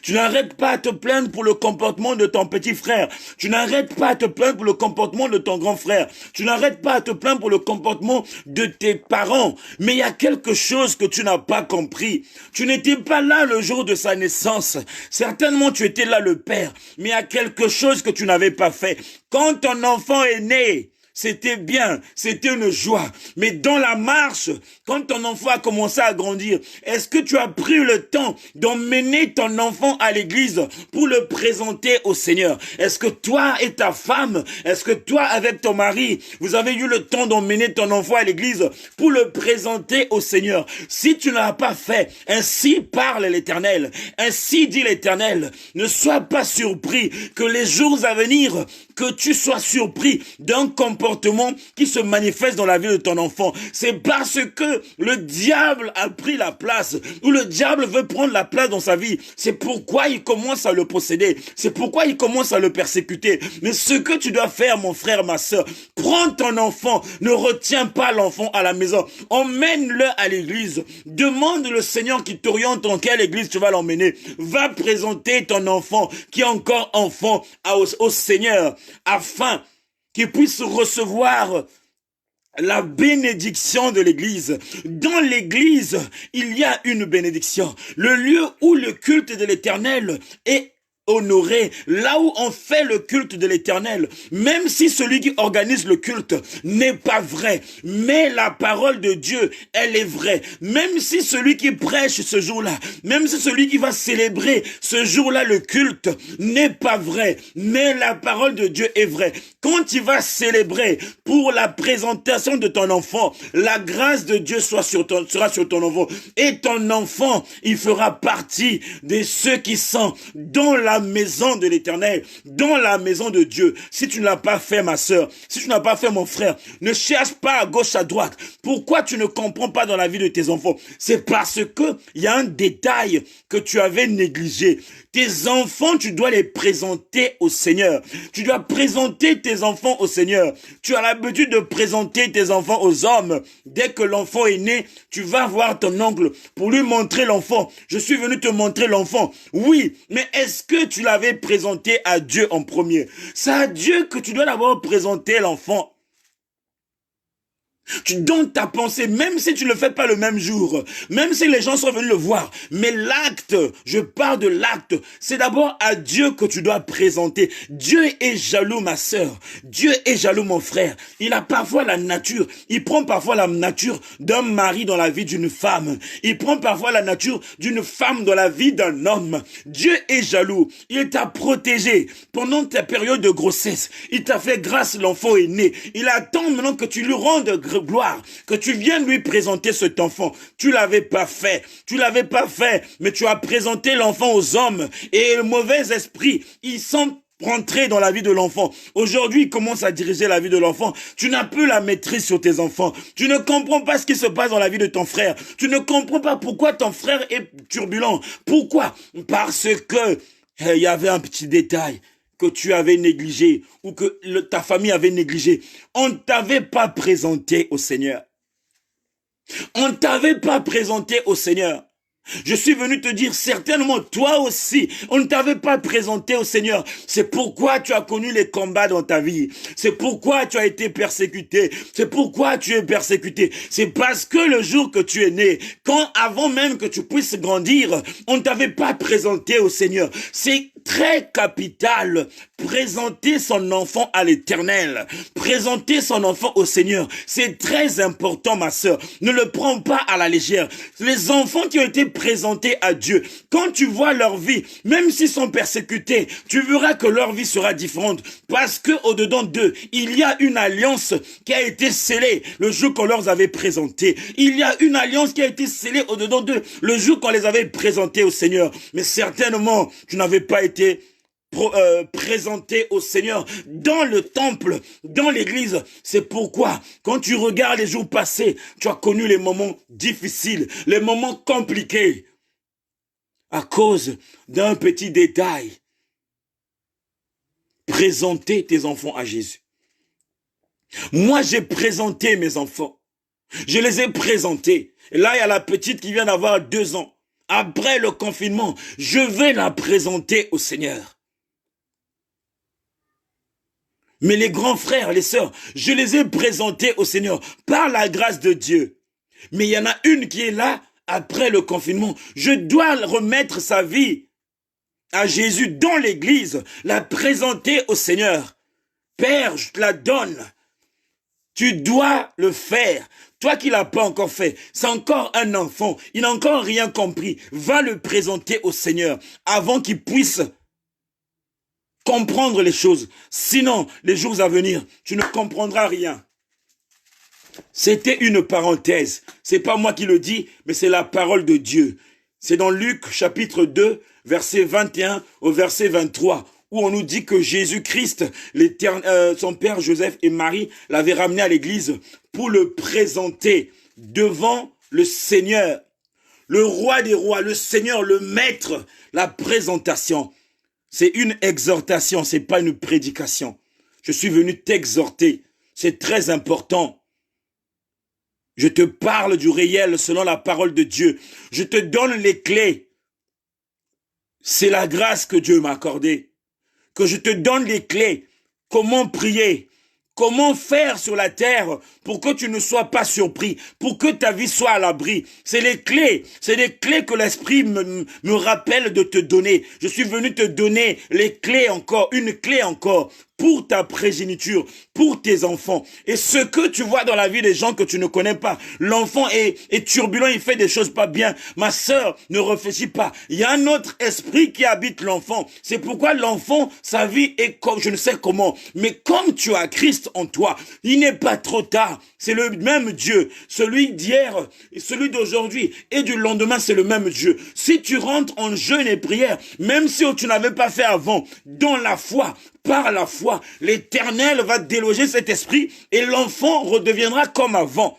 Tu n'arrêtes pas à te plaindre pour le comportement de ton petit frère. Tu n'arrêtes pas à te plaindre pour le comportement de ton grand frère. Tu n'arrêtes pas à te plaindre pour le comportement de tes parents. Mais il y a quelque chose que tu n'as pas compris. Tu n'étais pas là le jour de sa naissance. Certainement tu étais là le père. Mais il y a quelque chose que tu n'avais pas fait. Quand ton enfant est né, c'était bien, c'était une joie. Mais dans la marche, quand ton enfant a commencé à grandir, est-ce que tu as pris le temps d'emmener ton enfant à l'église pour le présenter au Seigneur? Est-ce que toi et ta femme, est-ce que toi avec ton mari, vous avez eu le temps d'emmener ton enfant à l'église pour le présenter au Seigneur? Si tu ne l'as pas fait, ainsi parle l'Éternel, ainsi dit l'Éternel, ne sois pas surpris que les jours à venir, que tu sois surpris d'un comportement qui se manifeste dans la vie de ton enfant. C'est parce que le diable a pris la place, ou le diable veut prendre la place dans sa vie. C'est pourquoi il commence à le posséder. C'est pourquoi il commence à le persécuter. Mais ce que tu dois faire, mon frère, ma soeur, prends ton enfant, ne retiens pas l'enfant à la maison. Emmène-le à l'église. Demande le Seigneur qui t'oriente dans quelle église tu vas l'emmener. Va présenter ton enfant, qui est encore enfant, au Seigneur, afin qu'il puisse recevoir la bénédiction de l'église. Dans l'église, il y a une bénédiction. Le lieu où le culte de l'Éternel est honorer, là où on fait le culte de l'Éternel, même si celui qui organise le culte n'est pas vrai, mais la parole de Dieu, elle est vraie. Même si celui qui prêche ce jour-là, même si celui qui va célébrer ce jour-là le culte n'est pas vrai, mais la parole de Dieu est vraie. Quand tu vas célébrer pour la présentation de ton enfant, la grâce de Dieu sera sur ton enfant, et ton enfant, il fera partie de ceux qui sont dans la maison de l'Éternel, dans la maison de Dieu. Si tu ne l'as pas fait, ma sœur, si tu n'as pas fait, mon frère, ne cherche pas à gauche, à droite. Pourquoi tu ne comprends pas dans la vie de tes enfants? C'est parce que il y a un détail que tu avais négligé. Tes enfants, tu dois les présenter au Seigneur. Tu dois présenter tes enfants au Seigneur. Tu as l'habitude de présenter tes enfants aux hommes. Dès que l'enfant est né, tu vas voir ton oncle pour lui montrer l'enfant. Je suis venu te montrer l'enfant. Oui, mais est-ce que tu l'avais présenté à Dieu en premier? C'est à Dieu que tu dois d'abord présenter l'enfant. Tu donnes ta pensée, même si tu ne le fais pas le même jour, même si les gens sont venus le voir. Mais l'acte, je parle de l'acte, c'est d'abord à Dieu que tu dois présenter. Dieu est jaloux, ma sœur. Dieu est jaloux, mon frère. Il a parfois la nature. Il prend parfois la nature d'un mari dans la vie d'une femme. Il prend parfois la nature d'une femme dans la vie d'un homme. Dieu est jaloux. Il t'a protégé pendant ta période de grossesse. Il t'a fait grâce, l'enfant est né. Il attend maintenant que tu lui rendes gloire, que tu viennes lui présenter cet enfant. Tu l'avais pas fait, mais tu as présenté l'enfant aux hommes, et le mauvais esprit, ils sont rentrés dans la vie de l'enfant. Aujourd'hui, il commence à diriger la vie de l'enfant. Tu n'as plus la maîtrise sur tes enfants. Tu ne comprends pas ce qui se passe dans la vie de ton frère. Tu ne comprends pas pourquoi ton frère est turbulent. Pourquoi? Parce que il y avait un petit détail que tu avais négligé, ou que ta famille avait négligé. On ne t'avait pas présenté au Seigneur. On ne t'avait pas présenté au Seigneur. Je suis venu te dire, certainement, toi aussi, on ne t'avait pas présenté au Seigneur. C'est pourquoi tu as connu les combats dans ta vie. C'est pourquoi tu as été persécuté. C'est pourquoi tu es persécuté. C'est parce que le jour que tu es né, quand avant même que tu puisses grandir, on ne t'avait pas présenté au Seigneur. C'est très capital. Présenter son enfant à l'Éternel. Présenter son enfant au Seigneur. C'est très important, ma sœur. Ne le prends pas à la légère. Les enfants qui ont été présentés à Dieu, quand tu vois leur vie, même s'ils sont persécutés, tu verras que leur vie sera différente. Parce que au-dedans d'eux, il y a une alliance qui a été scellée le jour qu'on leur avait présenté. Il y a une alliance qui a été scellée au-dedans d'eux le jour qu'on les avait présentés au Seigneur. Mais certainement, tu n'avais pas été présenté au Seigneur dans le temple, dans l'église. C'est pourquoi, quand tu regardes les jours passés, tu as connu les moments difficiles, les moments compliqués, à cause d'un petit détail. Présenter tes enfants à Jésus. Moi, j'ai présenté mes enfants. Je les ai présentés. Et là, il y a la petite qui vient d'avoir 2 ans. Après le confinement, je vais la présenter au Seigneur. Mais les grands frères, les sœurs, je les ai présentés au Seigneur par la grâce de Dieu. Mais il y en a une qui est là après le confinement. Je dois remettre sa vie à Jésus dans l'église, la présenter au Seigneur. Père, je te la donne. Tu dois le faire. Toi qui l'as pas encore fait, c'est encore un enfant. Il n'a encore rien compris. Va le présenter au Seigneur avant qu'il puisse comprendre les choses. Sinon, les jours à venir, tu ne comprendras rien. C'était une parenthèse. C'est pas moi qui le dis, mais c'est la parole de Dieu. C'est dans Luc chapitre 2, verset 21 au verset 23, où on nous dit que Jésus-Christ, son père Joseph et Marie l'avaient ramené à l'église pour le présenter devant le Seigneur, le roi des rois, le Seigneur, le maître, la présentation. C'est une exhortation, c'est pas une prédication. Je suis venu t'exhorter. C'est très important. Je te parle du réel selon la parole de Dieu. Je te donne les clés. C'est la grâce que Dieu m'a accordée. Que je te donne les clés. Comment prier, Comment faire sur la terre pour que tu ne sois pas surpris, pour que ta vie soit à l'abri? C'est les clés que l'Esprit me rappelle de te donner. Je suis venu te donner les clés encore, une clé encore, pour ta progéniture, pour tes enfants. Et ce que tu vois dans la vie des gens que tu ne connais pas, l'enfant est turbulent, il fait des choses pas bien. Ma sœur, ne réfléchis pas. Il y a un autre esprit qui habite l'enfant. C'est pourquoi l'enfant, sa vie est comme, je ne sais comment. Mais comme tu as Christ en toi, il n'est pas trop tard. C'est le même Dieu. Celui d'hier, celui d'aujourd'hui et du lendemain, c'est le même Dieu. Si tu rentres en jeûne et prière, même si tu n'avais pas fait avant, dans la foi, par la foi, l'Éternel va déloger cet esprit et l'enfant redeviendra comme avant.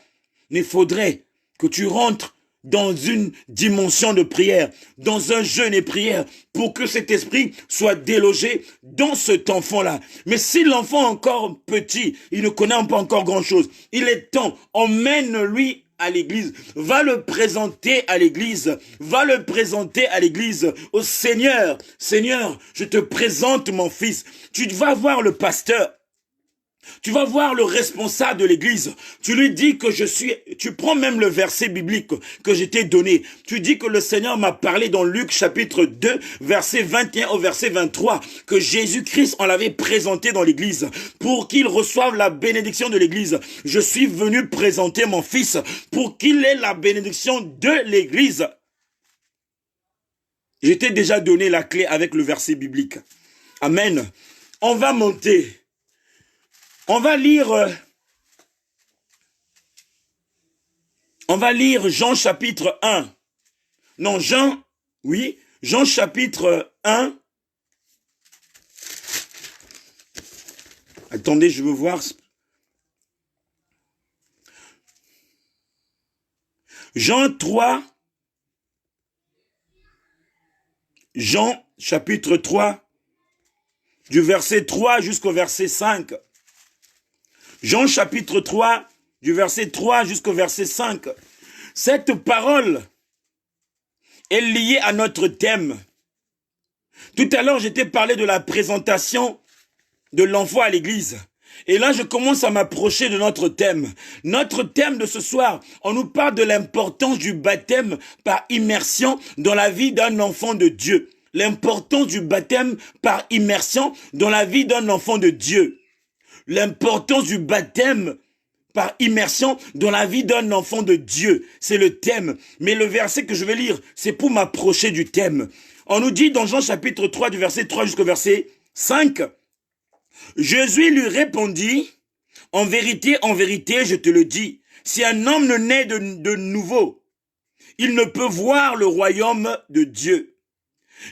Il faudrait que tu rentres dans une dimension de prière, dans un jeûne et prière, pour que cet esprit soit délogé dans cet enfant-là. Mais si l'enfant est encore petit, il ne connaît pas encore grand-chose, il est temps, emmène-lui à l'église, va le présenter à l'église, au Seigneur. Seigneur, je te présente mon fils. Tu vas voir le pasteur. Tu vas voir le responsable de l'église. Tu lui dis que tu prends même le verset biblique que je t'ai donné. Tu dis que le Seigneur m'a parlé dans Luc chapitre 2, verset 21 au verset 23, que Jésus-Christ en l'avait présenté dans l'église pour qu'il reçoive la bénédiction de l'église. Je suis venu présenter mon fils pour qu'il ait la bénédiction de l'église. Je t'ai déjà donné la clé avec le verset biblique. Amen. On va monter. On va lire Jean chapitre 1. Non, Jean chapitre 1. Attendez, je veux voir. Jean chapitre 3, du verset 3 jusqu'au verset 5. Jean chapitre 3, du verset 3 jusqu'au verset 5. Cette parole est liée à notre thème. Tout à l'heure, je t'ai parlé de la présentation de l'enfant à l'église. Et là, je commence à m'approcher de notre thème. Notre thème de ce soir, on nous parle de l'importance du baptême par immersion dans la vie d'un enfant de Dieu. L'importance du baptême par immersion dans la vie d'un enfant de Dieu. L'importance du baptême par immersion dans la vie d'un enfant de Dieu. C'est le thème. Mais le verset que je vais lire, c'est pour m'approcher du thème. On nous dit dans Jean chapitre 3, du verset 3 jusqu'au verset 5, Jésus lui répondit, en vérité, je te le dis, si un homme ne naît de nouveau, il ne peut voir le royaume de Dieu.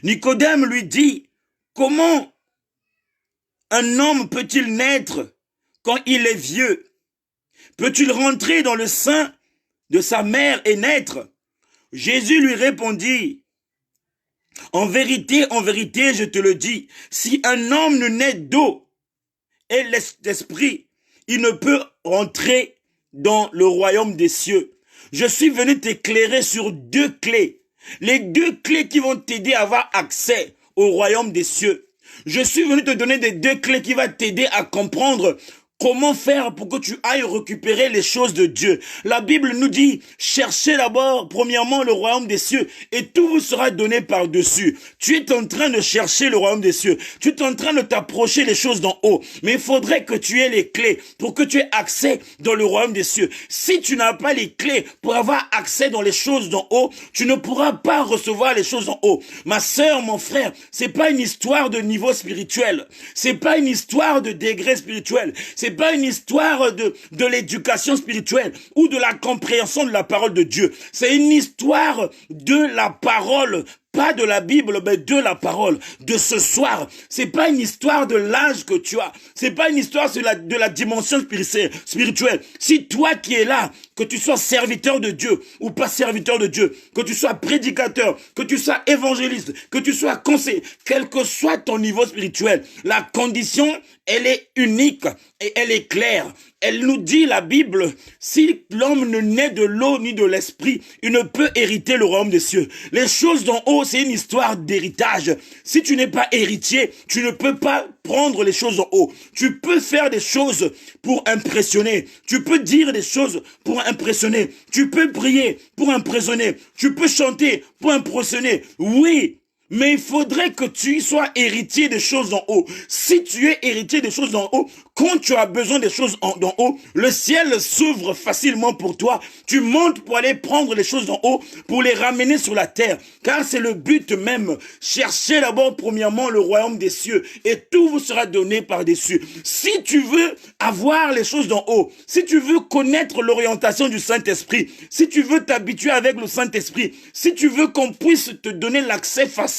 Nicodème lui dit, comment un homme peut-il naître quand il est vieux? Peut-il rentrer dans le sein de sa mère et naître? Jésus lui répondit, en vérité, je te le dis, si un homme ne naît d'eau et d'esprit, il ne peut rentrer dans le royaume des cieux. Je suis venu t'éclairer sur deux clés. Les deux clés qui vont t'aider à avoir accès au royaume des cieux. Je suis venu te donner des deux clés qui vont t'aider à comprendre comment faire pour que tu ailles récupérer les choses de Dieu. La Bible nous dit, cherchez d'abord, premièrement, le royaume des cieux et tout vous sera donné par-dessus. Tu es en train de chercher le royaume des cieux. Tu es en train de t'approcher des choses d'en haut. Mais il faudrait que tu aies les clés pour que tu aies accès dans le royaume des cieux. Si tu n'as pas les clés pour avoir accès dans les choses d'en haut, tu ne pourras pas recevoir les choses d'en haut. Ma sœur, mon frère, c'est pas une histoire de niveau spirituel. C'est pas une histoire de degré spirituel. C'est pas une histoire de l'éducation spirituelle ou de la compréhension de la parole de Dieu. C'est une histoire de la parole, pas de la Bible, mais de la parole, de ce soir. C'est pas une histoire de l'âge que tu as. C'est pas une histoire de la dimension spirituelle. Si toi qui es là, que tu sois serviteur de Dieu ou pas serviteur de Dieu, que tu sois prédicateur, que tu sois évangéliste, que tu sois conseiller, quel que soit ton niveau spirituel, la condition elle est unique et elle est claire. Elle nous dit, la Bible, si l'homme ne naît de l'eau ni de l'esprit, il ne peut hériter le royaume des cieux. Les choses d'en haut, c'est une histoire d'héritage. Si tu n'es pas héritier, tu ne peux pas prendre les choses en haut. Tu peux faire des choses pour impressionner. Tu peux dire des choses pour impressionner. Tu peux prier pour impressionner. Tu peux chanter pour impressionner. Oui. Mais il faudrait que tu sois héritier des choses d'en haut. Si tu es héritier des choses d'en haut, quand tu as besoin des choses d'en haut, le ciel s'ouvre facilement pour toi. Tu montes pour aller prendre les choses d'en haut, pour les ramener sur la terre. Car c'est le but même. Cherchez d'abord premièrement le royaume des cieux et tout vous sera donné par-dessus. Si tu veux avoir les choses d'en haut, si tu veux connaître l'orientation du Saint-Esprit, si tu veux t'habituer avec le Saint-Esprit, si tu veux qu'on puisse te donner l'accès facile,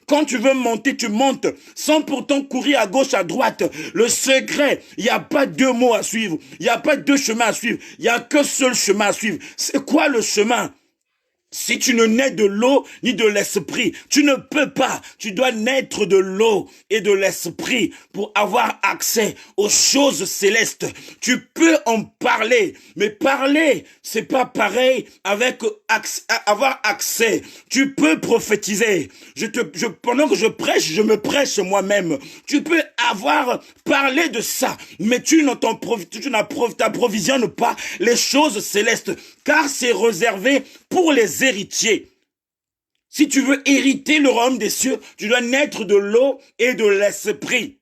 quand tu veux monter, tu montes, sans pourtant courir à gauche, à droite. Le secret, il n'y a pas deux mots à suivre, il n'y a pas deux chemins à suivre, il n'y a qu'un seul chemin à suivre. C'est quoi le chemin? Si tu ne nais de l'eau ni de l'esprit, tu ne peux pas. Tu dois naître de l'eau et de l'esprit pour avoir accès aux choses célestes. Tu peux en parler, mais parler, c'est pas pareil avec avoir accès. Tu peux prophétiser. Pendant que je prêche, je me prêche moi-même. Tu peux avoir parlé de ça, mais tu n'approvisionnes pas les choses célestes, car c'est réservé pour les héritiers. Si tu veux hériter le royaume des cieux, tu dois naître de l'eau et de l'esprit.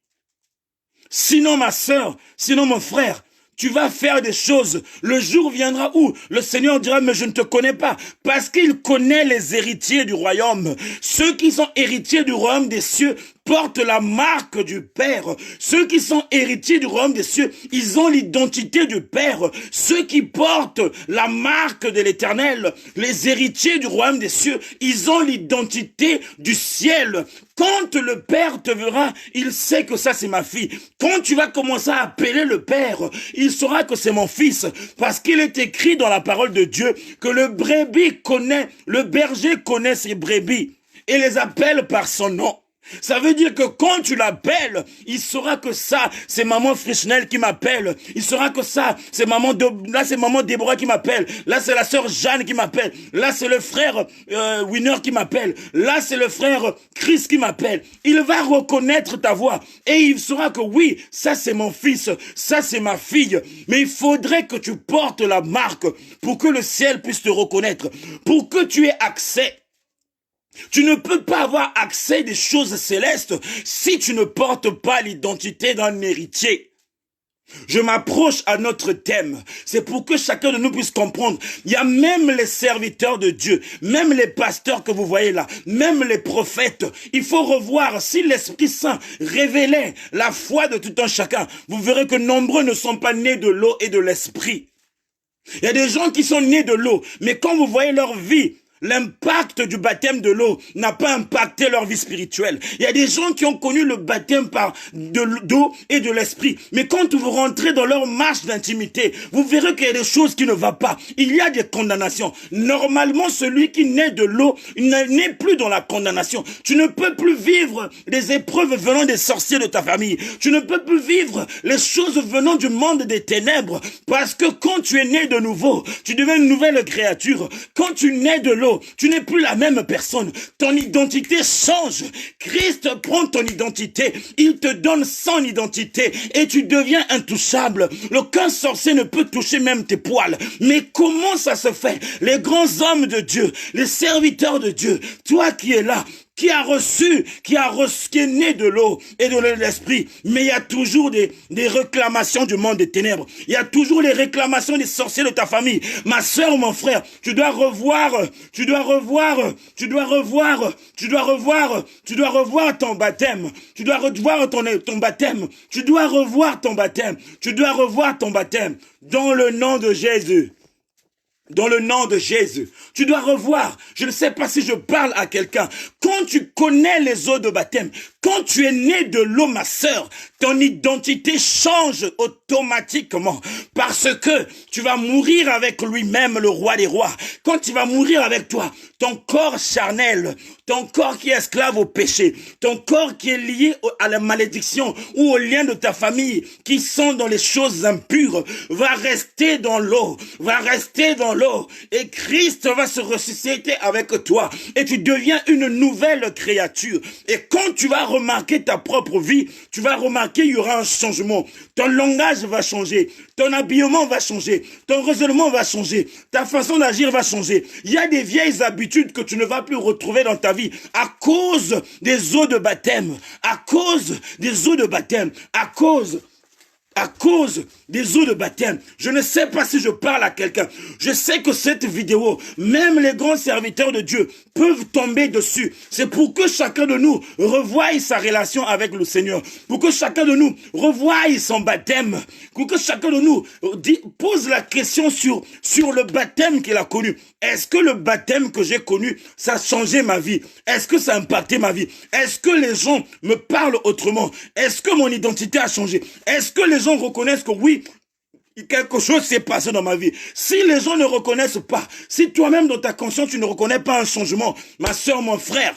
Sinon, ma sœur, sinon mon frère, tu vas faire des choses. Le jour viendra où le Seigneur dira, mais je ne te connais pas. Parce qu'il connaît les héritiers du royaume. Ceux qui sont héritiers du royaume des cieux portent la marque du Père. Ceux qui sont héritiers du royaume des cieux, ils ont l'identité du Père. Ceux qui portent la marque de l'Éternel, les héritiers du royaume des cieux, ils ont l'identité du ciel. Quand le Père te verra, il sait que ça c'est ma fille. Quand tu vas commencer à appeler le Père, il saura que c'est mon fils. Parce qu'il est écrit dans la parole de Dieu que le berger connaît ses brebis et les appelle par son nom. Ça veut dire que quand tu l'appelles, il saura que ça, c'est maman Frischnel qui m'appelle. Il saura que ça, c'est maman Déborah qui m'appelle. Là, c'est la sœur Jeanne qui m'appelle. Là, c'est le frère Winner qui m'appelle. Là, c'est le frère Chris qui m'appelle. Il va reconnaître ta voix et il saura que oui, ça c'est mon fils, ça c'est ma fille. Mais il faudrait que tu portes la marque pour que le ciel puisse te reconnaître, pour que tu aies accès. Tu ne peux pas avoir accès des choses célestes si tu ne portes pas l'identité d'un héritier. Je m'approche à notre thème. C'est pour que chacun de nous puisse comprendre. Il y a même les serviteurs de Dieu, même les pasteurs que vous voyez là, même les prophètes. Il faut revoir si l'Esprit Saint révélait la foi de tout un chacun. Vous verrez que nombreux ne sont pas nés de l'eau et de l'Esprit. Il y a des gens qui sont nés de l'eau, mais quand vous voyez leur vie, l'impact du baptême de l'eau n'a pas impacté leur vie spirituelle. Il y a des gens qui ont connu le baptême d'eau et de l'esprit. Mais quand vous rentrez dans leur marche d'intimité, vous verrez qu'il y a des choses qui ne vont pas. Il y a des condamnations. Normalement, celui qui naît de l'eau n'est plus dans la condamnation. Tu ne peux plus vivre les épreuves venant des sorciers de ta famille. Tu ne peux plus vivre les choses venant du monde des ténèbres. Parce que quand tu es né de nouveau, tu deviens une nouvelle créature. Quand tu nais de l'eau, tu n'es plus la même personne. Ton identité change. Christ prend ton identité. Il te donne son identité et tu deviens intouchable. Aucun sorcier ne peut toucher même tes poils. Mais comment ça se fait? Les grands hommes de Dieu, les serviteurs de Dieu, toi qui es là, qui est né de l'eau et de l'esprit, mais il y a toujours des réclamations du monde des ténèbres. Il y a toujours les réclamations des sorciers de ta famille. Ma sœur ou mon frère, tu dois revoir ton baptême. Tu dois revoir ton baptême. Tu dois revoir ton baptême. Tu dois revoir ton baptême. Dans le nom de Jésus. Dans le nom de Jésus. Tu dois revoir. Je ne sais pas si je parle à quelqu'un. Quand tu connais les eaux de baptême, Quand tu es né de l'eau, ma sœur, ton identité change automatiquement parce que tu vas mourir avec lui-même, le roi des rois. Quand tu vas mourir avec toi, ton corps charnel, ton corps qui est esclave au péché, ton corps qui est lié à la malédiction ou aux liens de ta famille qui sont dans les choses impures, va rester dans l'eau, et Christ va se ressusciter avec toi et tu deviens une nouvelle créature. Et quand tu vas remarquer ta propre vie, tu vas remarquer il y aura un changement. Ton langage va changer, ton habillement va changer, ton raisonnement va changer, ta façon d'agir va changer. Il y a des vieilles habitudes que tu ne vas plus retrouver dans ta vie à cause des eaux de baptême, à cause des eaux de baptême, à cause des eaux de baptême. Je ne sais pas si je parle à quelqu'un. Je sais que cette vidéo, même les grands serviteurs de Dieu peuvent tomber dessus. C'est pour que chacun de nous revoie sa relation avec le Seigneur. Pour que chacun de nous revoie son baptême. Pour que chacun de nous pose la question sur le baptême qu'il a connu. Est-ce que le baptême que j'ai connu, ça a changé ma vie? Est-ce que ça a impacté ma vie? Est-ce que les gens me parlent autrement? Est-ce que mon identité a changé? Est-ce que les gens reconnaissent que oui, quelque chose s'est passé dans ma vie? Si les gens ne reconnaissent pas, si toi-même dans ta conscience tu ne reconnais pas un changement, ma soeur, mon frère,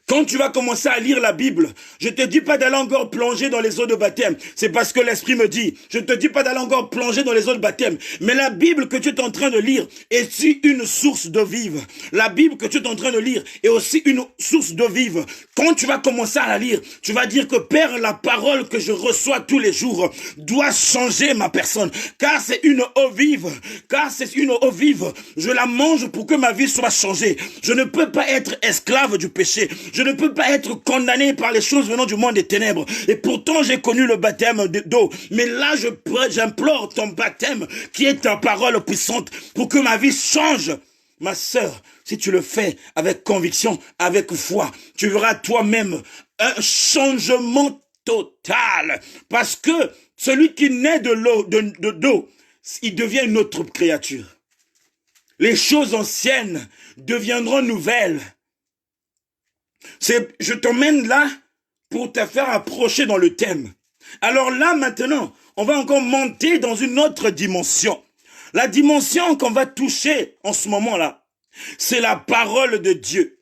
quand tu vas commencer à lire la Bible, je te dis pas d'aller encore plonger dans les eaux de baptême. C'est parce que l'Esprit me dit. Je te dis pas d'aller encore plonger dans les eaux de baptême. Mais la Bible que tu es en train de lire est aussi une source d'eau vive. La Bible que tu es en train de lire est aussi une source d'eau vive. Quand tu vas commencer à la lire, tu vas dire que Père, la parole que je reçois tous les jours doit changer ma personne. Car c'est une eau vive. Car c'est une eau vive. Je la mange pour que ma vie soit changée. Je ne peux pas être esclave du péché. Je ne peux pas être condamné par les choses venant du monde des ténèbres. Et pourtant, j'ai connu le baptême d'eau. Mais là, j'implore ton baptême, qui est ta parole puissante, pour que ma vie change. Ma sœur, si tu le fais avec conviction, avec foi, tu verras toi-même un changement total. Parce que celui qui naît de l'eau, d'eau, il devient une autre créature. Les choses anciennes deviendront nouvelles. Je t'emmène là pour te faire approcher dans le thème. Alors là, maintenant, on va encore monter dans une autre dimension. La dimension qu'on va toucher en ce moment-là, c'est la parole de Dieu.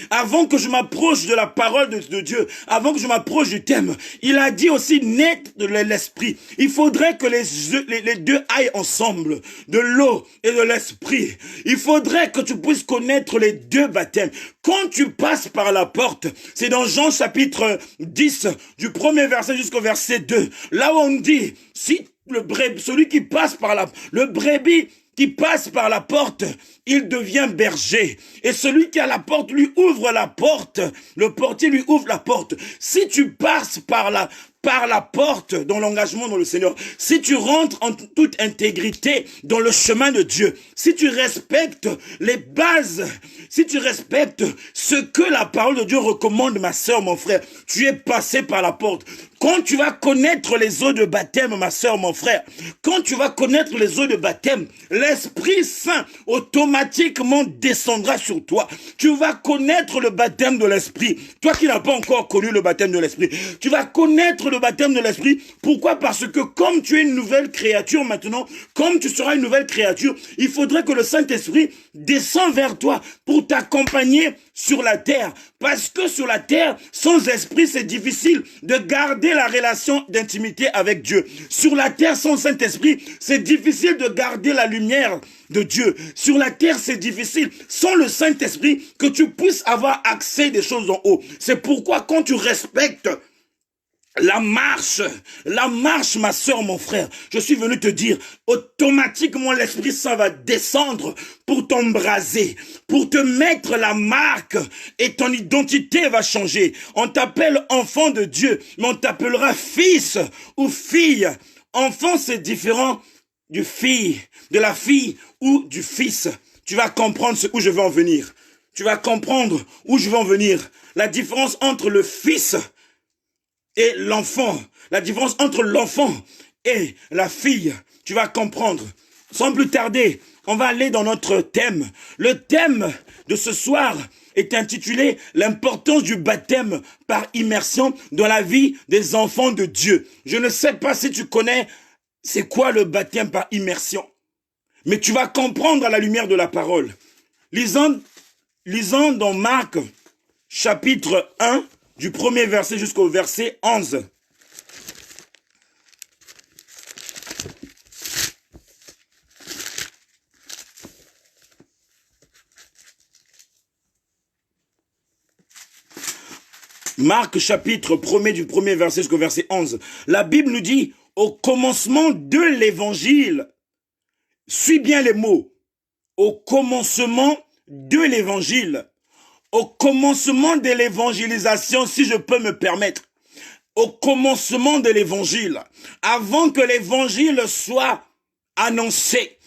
Avant que je m'approche de la parole de Dieu, avant que je m'approche du thème, il a dit aussi net de l'esprit. Il faudrait que les deux aillent ensemble, de l'eau et de l'esprit. Il faudrait que tu puisses connaître les deux baptêmes. Quand tu passes par la porte, c'est dans Jean chapitre 10, du premier verset jusqu'au verset 2, là où on dit, si celui qui passe par le brebis qui passe par la porte, il devient berger. Et celui qui a la porte lui ouvre la porte. Le portier lui ouvre la porte. Si tu passes par la porte dans l'engagement dans le Seigneur, si tu rentres en toute intégrité dans le chemin de Dieu, si tu respectes les bases, si tu respectes ce que la parole de Dieu recommande, ma sœur, mon frère, tu es passé par la porte. Quand tu vas connaître les eaux de baptême, ma sœur, mon frère, quand tu vas connaître les eaux de baptême, l'Esprit Saint automatiquement descendra sur toi. Tu vas connaître le baptême de l'Esprit. Toi qui n'as pas encore connu le baptême de l'Esprit, tu vas connaître le baptême de l'Esprit. Pourquoi? Parce que comme tu es une nouvelle créature maintenant, comme tu seras une nouvelle créature, il faudrait que le Saint-Esprit descende vers toi pour t'accompagner sur la terre. Parce que sur la terre, sans esprit, c'est difficile de garder la relation d'intimité avec Dieu. Sur la terre, sans Saint-Esprit, c'est difficile de garder la lumière de Dieu. Sur la terre, c'est difficile, sans le Saint-Esprit, que tu puisses avoir accès des choses en haut. C'est pourquoi quand tu respectes la marche, ma soeur, mon frère, je suis venu te dire, automatiquement l'Esprit Saint va descendre pour t'embraser, pour te mettre la marque et ton identité va changer. On t'appelle enfant de Dieu, mais on t'appellera fils ou fille. Enfant, c'est différent de la fille ou du fils. Tu vas comprendre où je veux en venir. Tu vas comprendre où je veux en venir. La différence entre le fils et l'enfant, la différence entre l'enfant et la fille, tu vas comprendre. sans plus tarder, on va aller dans notre thème. Le thème de ce soir est intitulé « L'importance du baptême par immersion dans la vie des enfants de Dieu ». Je ne sais pas si tu connais c'est quoi le baptême par immersion, mais tu vas comprendre à la lumière de la parole. Lisons dans Marc, chapitre 1, du premier verset jusqu'au verset 11. Marc, chapitre 1er, du premier verset jusqu'au verset 11. La Bible nous dit, au commencement de l'évangile, suis bien les mots, au commencement de l'évangile, au commencement de l'évangélisation, si je peux me permettre, au commencement de l'évangile, avant que l'évangile soit annoncé,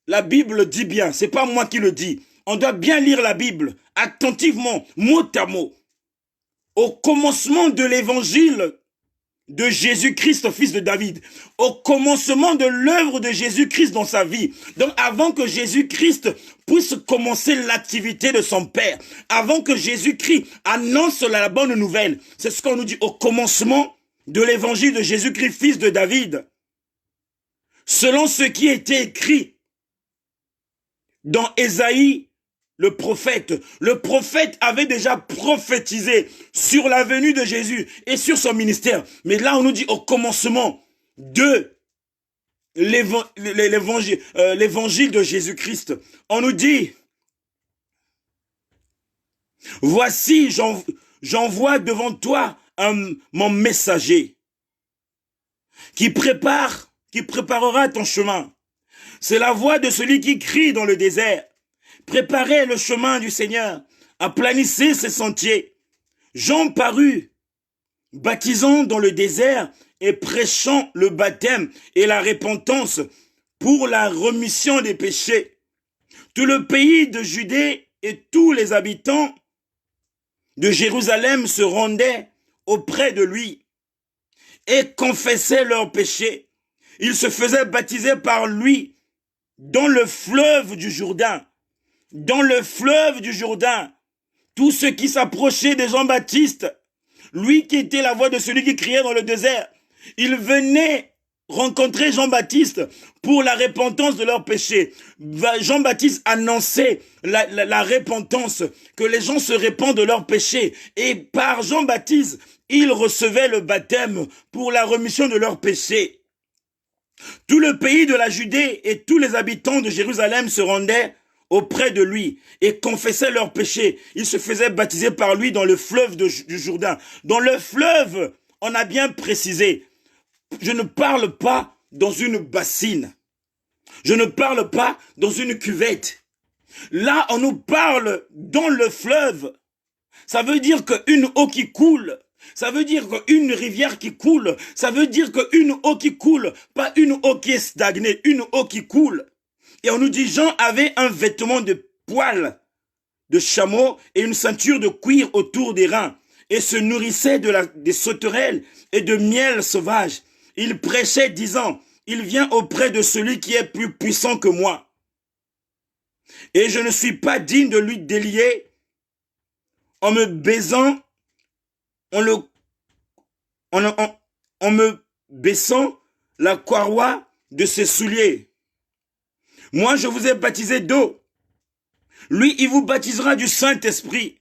la Bible dit bien, c'est pas moi qui le dis, on doit bien lire la Bible, attentivement, mot à mot. Au commencement de l'évangile de Jésus-Christ, fils de David, au commencement de l'œuvre de Jésus-Christ dans sa vie. Donc avant que Jésus-Christ puisse commencer l'activité de son Père, avant que Jésus-Christ annonce la bonne nouvelle, c'est ce qu'on nous dit au commencement de l'évangile de Jésus-Christ, fils de David, selon ce qui était écrit dans Ésaïe, le prophète avait déjà prophétisé sur la venue de Jésus et sur son ministère. Mais là, on nous dit au commencement de l'évangile de Jésus-Christ, on nous dit, voici, j'envoie devant toi mon messager qui préparera ton chemin. C'est la voix de celui qui crie dans le désert. Préparez le chemin du Seigneur, aplanissez ses sentiers. Jean parut, baptisant dans le désert et prêchant le baptême et la repentance pour la rémission des péchés. Tout le pays de Judée et tous les habitants de Jérusalem se rendaient auprès de lui et confessaient leurs péchés. Ils se faisaient baptiser par lui dans le fleuve du Jourdain. Dans le fleuve du Jourdain, tous ceux qui s'approchaient de Jean-Baptiste, lui qui était la voix de celui qui criait dans le désert, ils venaient rencontrer Jean-Baptiste pour la repentance de leurs péchés. Jean-Baptiste annonçait la repentance, que les gens se répandent de leurs péchés. Et par Jean-Baptiste, ils recevaient le baptême pour la rémission de leurs péchés. Tout le pays de la Judée et tous les habitants de Jérusalem se rendaient auprès de lui et confessaient leurs péchés. Ils se faisaient baptiser par lui dans le fleuve du Jourdain. Dans le fleuve, on a bien précisé, je ne parle pas dans une bassine. Je ne parle pas dans une cuvette. Là, on nous parle dans le fleuve. Ça veut dire qu'une eau qui coule, ça veut dire qu'une rivière qui coule, ça veut dire qu'une eau qui coule, pas une eau qui est stagnée, une eau qui coule. Et on nous dit, Jean avait un vêtement de poil de chameau et une ceinture de cuir autour des reins et se nourrissait des sauterelles et de miel sauvage. Il prêchait disant, il vient auprès de celui qui est plus puissant que moi. Et je ne suis pas digne de lui délier en me baisant, en me baissant la paroi de ses souliers. Moi, je vous ai baptisé d'eau. Lui, il vous baptisera du Saint-Esprit.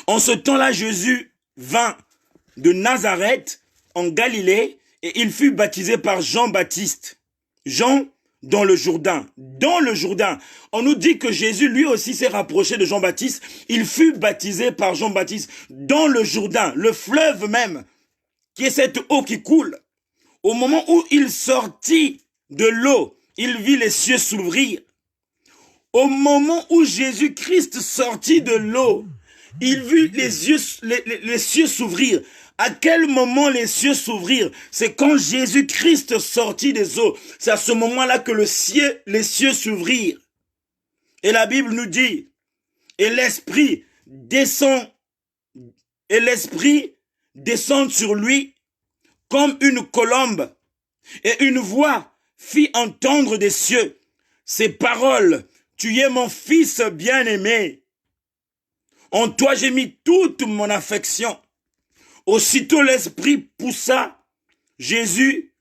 En ce temps-là, Jésus vint de Nazareth en Galilée et il fut baptisé par Jean-Baptiste. Jean dans le Jourdain. Dans le Jourdain. On nous dit que Jésus, lui aussi, s'est rapproché de Jean-Baptiste. Il fut baptisé par Jean-Baptiste dans le Jourdain, le fleuve même, qui est cette eau qui coule. Au moment où il sortit de l'eau, il vit les cieux s'ouvrir. Au moment où Jésus-Christ sortit de l'eau, il vit les cieux s'ouvrir. À quel moment les cieux s'ouvrirent? C'est quand Jésus-Christ sortit des eaux. C'est à ce moment-là que les cieux s'ouvrirent. Et la Bible nous dit, et l'Esprit descend sur lui comme une colombe, et une voix fit entendre des cieux ces paroles, tu es mon fils bien-aimé. En toi j'ai mis toute mon affection. Aussitôt l'esprit poussa Jésus.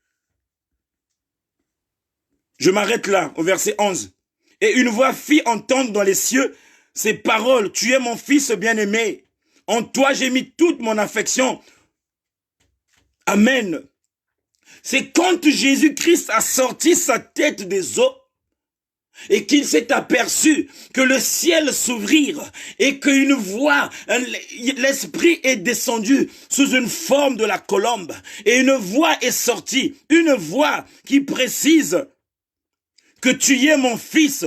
Je m'arrête là, au verset 11. Et une voix fit entendre dans les cieux ces paroles, tu es mon fils bien-aimé. En toi j'ai mis toute mon affection. Amen. C'est quand Jésus-Christ a sorti sa tête des eaux et qu'il s'est aperçu que le ciel s'ouvrit et qu'une voix, l'esprit est descendu sous une forme de la colombe et une voix est sortie, une voix qui précise que tu es mon fils.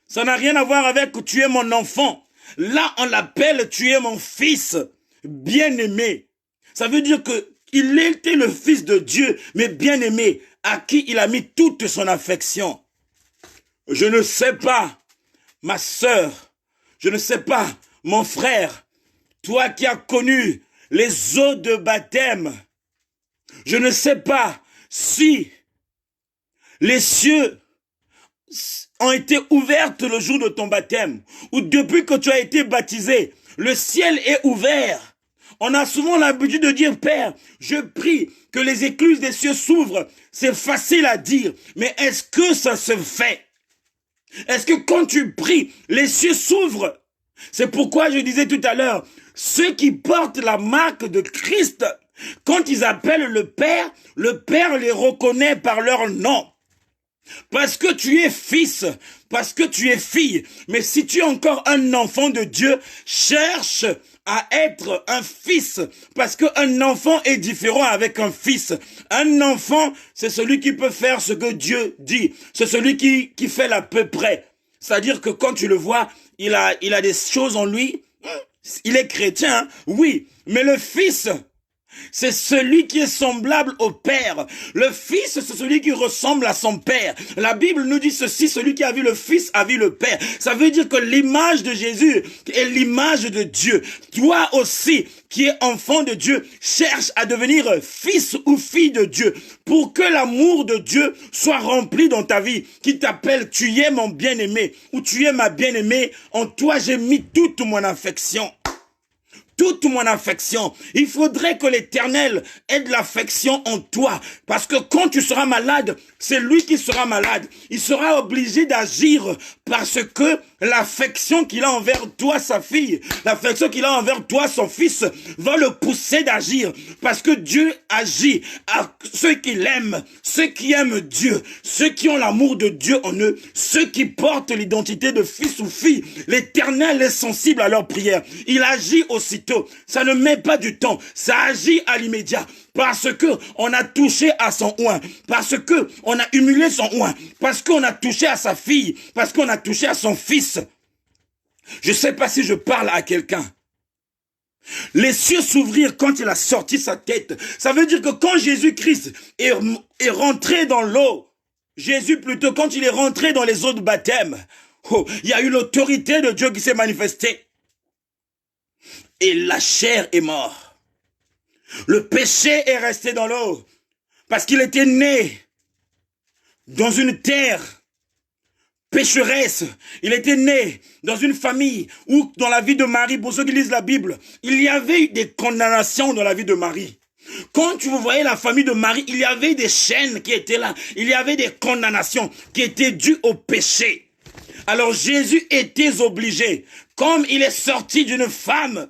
Ça n'a rien à voir avec que tu es mon enfant. Là, on l'appelle tu es mon fils bien-aimé. Ça veut dire que il était le fils de Dieu, mais bien-aimé, à qui il a mis toute son affection. Je ne sais pas, ma sœur, je ne sais pas, mon frère, toi qui as connu les eaux de baptême, je ne sais pas si les cieux ont été ouverts le jour de ton baptême, ou depuis que tu as été baptisé, le ciel est ouvert. On a souvent l'habitude de dire, Père, je prie que les écluses des cieux s'ouvrent. C'est facile à dire, mais est-ce que ça se fait? Est-ce que quand tu pries, les cieux s'ouvrent? C'est pourquoi je disais tout à l'heure, ceux qui portent la marque de Christ, quand ils appellent le Père les reconnaît par leur nom. Parce que tu es fils, parce que tu es fille. Mais si tu es encore un enfant de Dieu, cherche à être un fils. Parce qu'un enfant est différent avec un fils. Un enfant, c'est celui qui peut faire ce que Dieu dit. C'est celui qui fait l'à peu près. C'est-à-dire que quand tu le vois, il a des choses en lui. Il est chrétien, oui. Mais le fils, c'est celui qui est semblable au Père. Le Fils, c'est celui qui ressemble à son Père. La Bible nous dit ceci, celui qui a vu le Fils a vu le Père. Ça veut dire que l'image de Jésus est l'image de Dieu. Toi aussi, qui es enfant de Dieu, cherche à devenir fils ou fille de Dieu pour que l'amour de Dieu soit rempli dans ta vie, qui t'appelle tu es mon bien-aimé ou tu es ma bien-aimée. En toi, j'ai mis toute mon affection. Toute mon affection. Il faudrait que l'Éternel ait de l'affection en toi. Parce que quand tu seras malade, c'est lui qui sera malade. Il sera obligé d'agir parce que l'affection qu'il a envers toi, sa fille, l'affection qu'il a envers toi, son fils, va le pousser d'agir. Parce que Dieu agit à ceux qui l'aiment, ceux qui aiment Dieu, ceux qui ont l'amour de Dieu en eux, ceux qui portent l'identité de fils ou fille. L'Éternel est sensible à leurs prières. Il agit aussitôt. Ça ne met pas du temps. Ça agit à l'immédiat. Parce que on a touché à son oint. Parce que on a humilié son oint. Parce qu'on a touché à sa fille. Parce qu'on a touché à son fils. Je ne sais pas si je parle à quelqu'un. Les cieux s'ouvrirent quand il a sorti sa tête. Ça veut dire que quand Jésus-Christ est rentré dans l'eau, Jésus plutôt, quand il est rentré dans les eaux de baptême, il y a eu l'autorité de Dieu qui s'est manifestée. Et la chair est morte. Le péché est resté dans l'eau. Parce qu'il était né dans une terre pécheresse. Il était né dans une famille où, dans la vie de Marie, pour ceux qui lisent la Bible, il y avait eu des condamnations dans la vie de Marie. Quand vous voyez la famille de Marie, il y avait des chaînes qui étaient là. Il y avait des condamnations qui étaient dues au péché. Alors Jésus était obligé, comme il est sorti d'une femme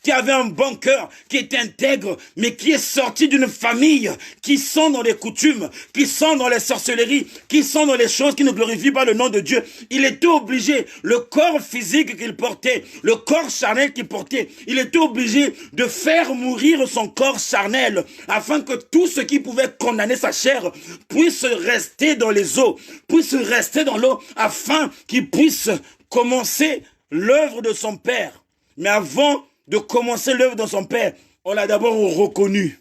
qui avait un bon cœur, qui est intègre, mais qui est sorti d'une famille qui sont dans les coutumes, qui sont dans les sorcelleries, qui sont dans les choses qui ne glorifient pas le nom de Dieu. Il était obligé, le corps physique qu'il portait, le corps charnel qu'il portait, il était obligé de faire mourir son corps charnel, afin que tout ce qui pouvait condamner sa chair puisse rester dans les eaux, puisse rester dans l'eau, afin qu'il puisse commencer l'œuvre de son Père. Mais avant de commencer l'œuvre de son Père, on l'a d'abord reconnu.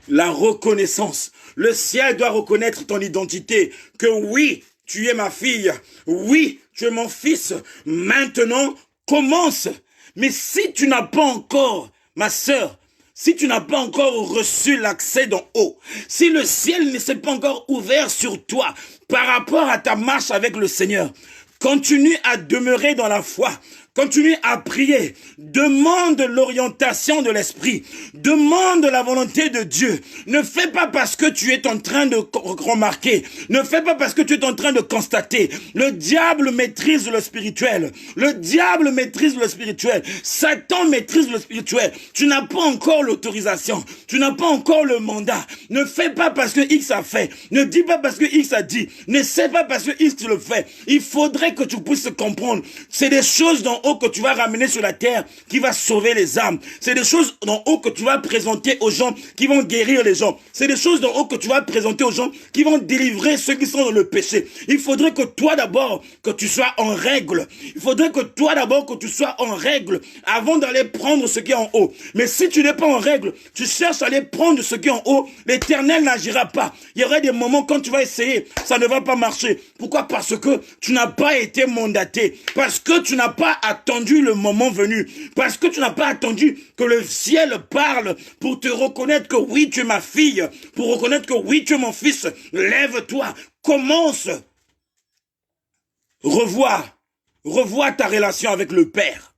La reconnaissance. Le ciel doit reconnaître ton identité. Que oui, tu es ma fille. Oui, tu es mon fils. Maintenant, commence. Mais si tu n'as pas encore, ma sœur, si tu n'as pas encore reçu l'accès d'en haut, si le ciel ne s'est pas encore ouvert sur toi par rapport à ta marche avec le Seigneur, continue à demeurer dans la foi. Continue à prier. Demande l'orientation de l'esprit. Demande la volonté de Dieu. Ne fais pas parce que tu es en train de remarquer. Ne fais pas parce que tu es en train de constater. Le diable maîtrise le spirituel. Le diable maîtrise le spirituel. Satan maîtrise le spirituel. Tu n'as pas encore l'autorisation. Tu n'as pas encore le mandat. Ne fais pas parce que X a fait. Ne dis pas parce que X a dit. Ne sais pas parce que X le fait. Il faudrait que tu puisses comprendre. C'est des choses d'en haut que tu vas ramener sur la terre qui va sauver les âmes. C'est des choses d'en haut que tu vas présenter aux gens qui vont guérir les gens. C'est des choses d'en haut que tu vas présenter aux gens qui vont délivrer ceux qui sont dans le péché. Il faudrait que toi d'abord, que tu sois en règle. Il faudrait que toi d'abord, que tu sois en règle avant d'aller prendre ce qui est en haut. Mais si tu n'es pas en règle, tu cherches à aller prendre ce qui est en haut, l'Éternel n'agira pas. Il y aura des moments quand tu vas essayer, ça ne va pas marcher. Pourquoi? Parce que tu n'as pas été mandaté. Parce que tu n'as pas attendu le moment venu. Parce que tu n'as pas attendu que le ciel parle pour te reconnaître que oui, tu es ma fille. Pour reconnaître que oui, tu es mon fils. Lève-toi. Commence. Revois ta relation avec le Père.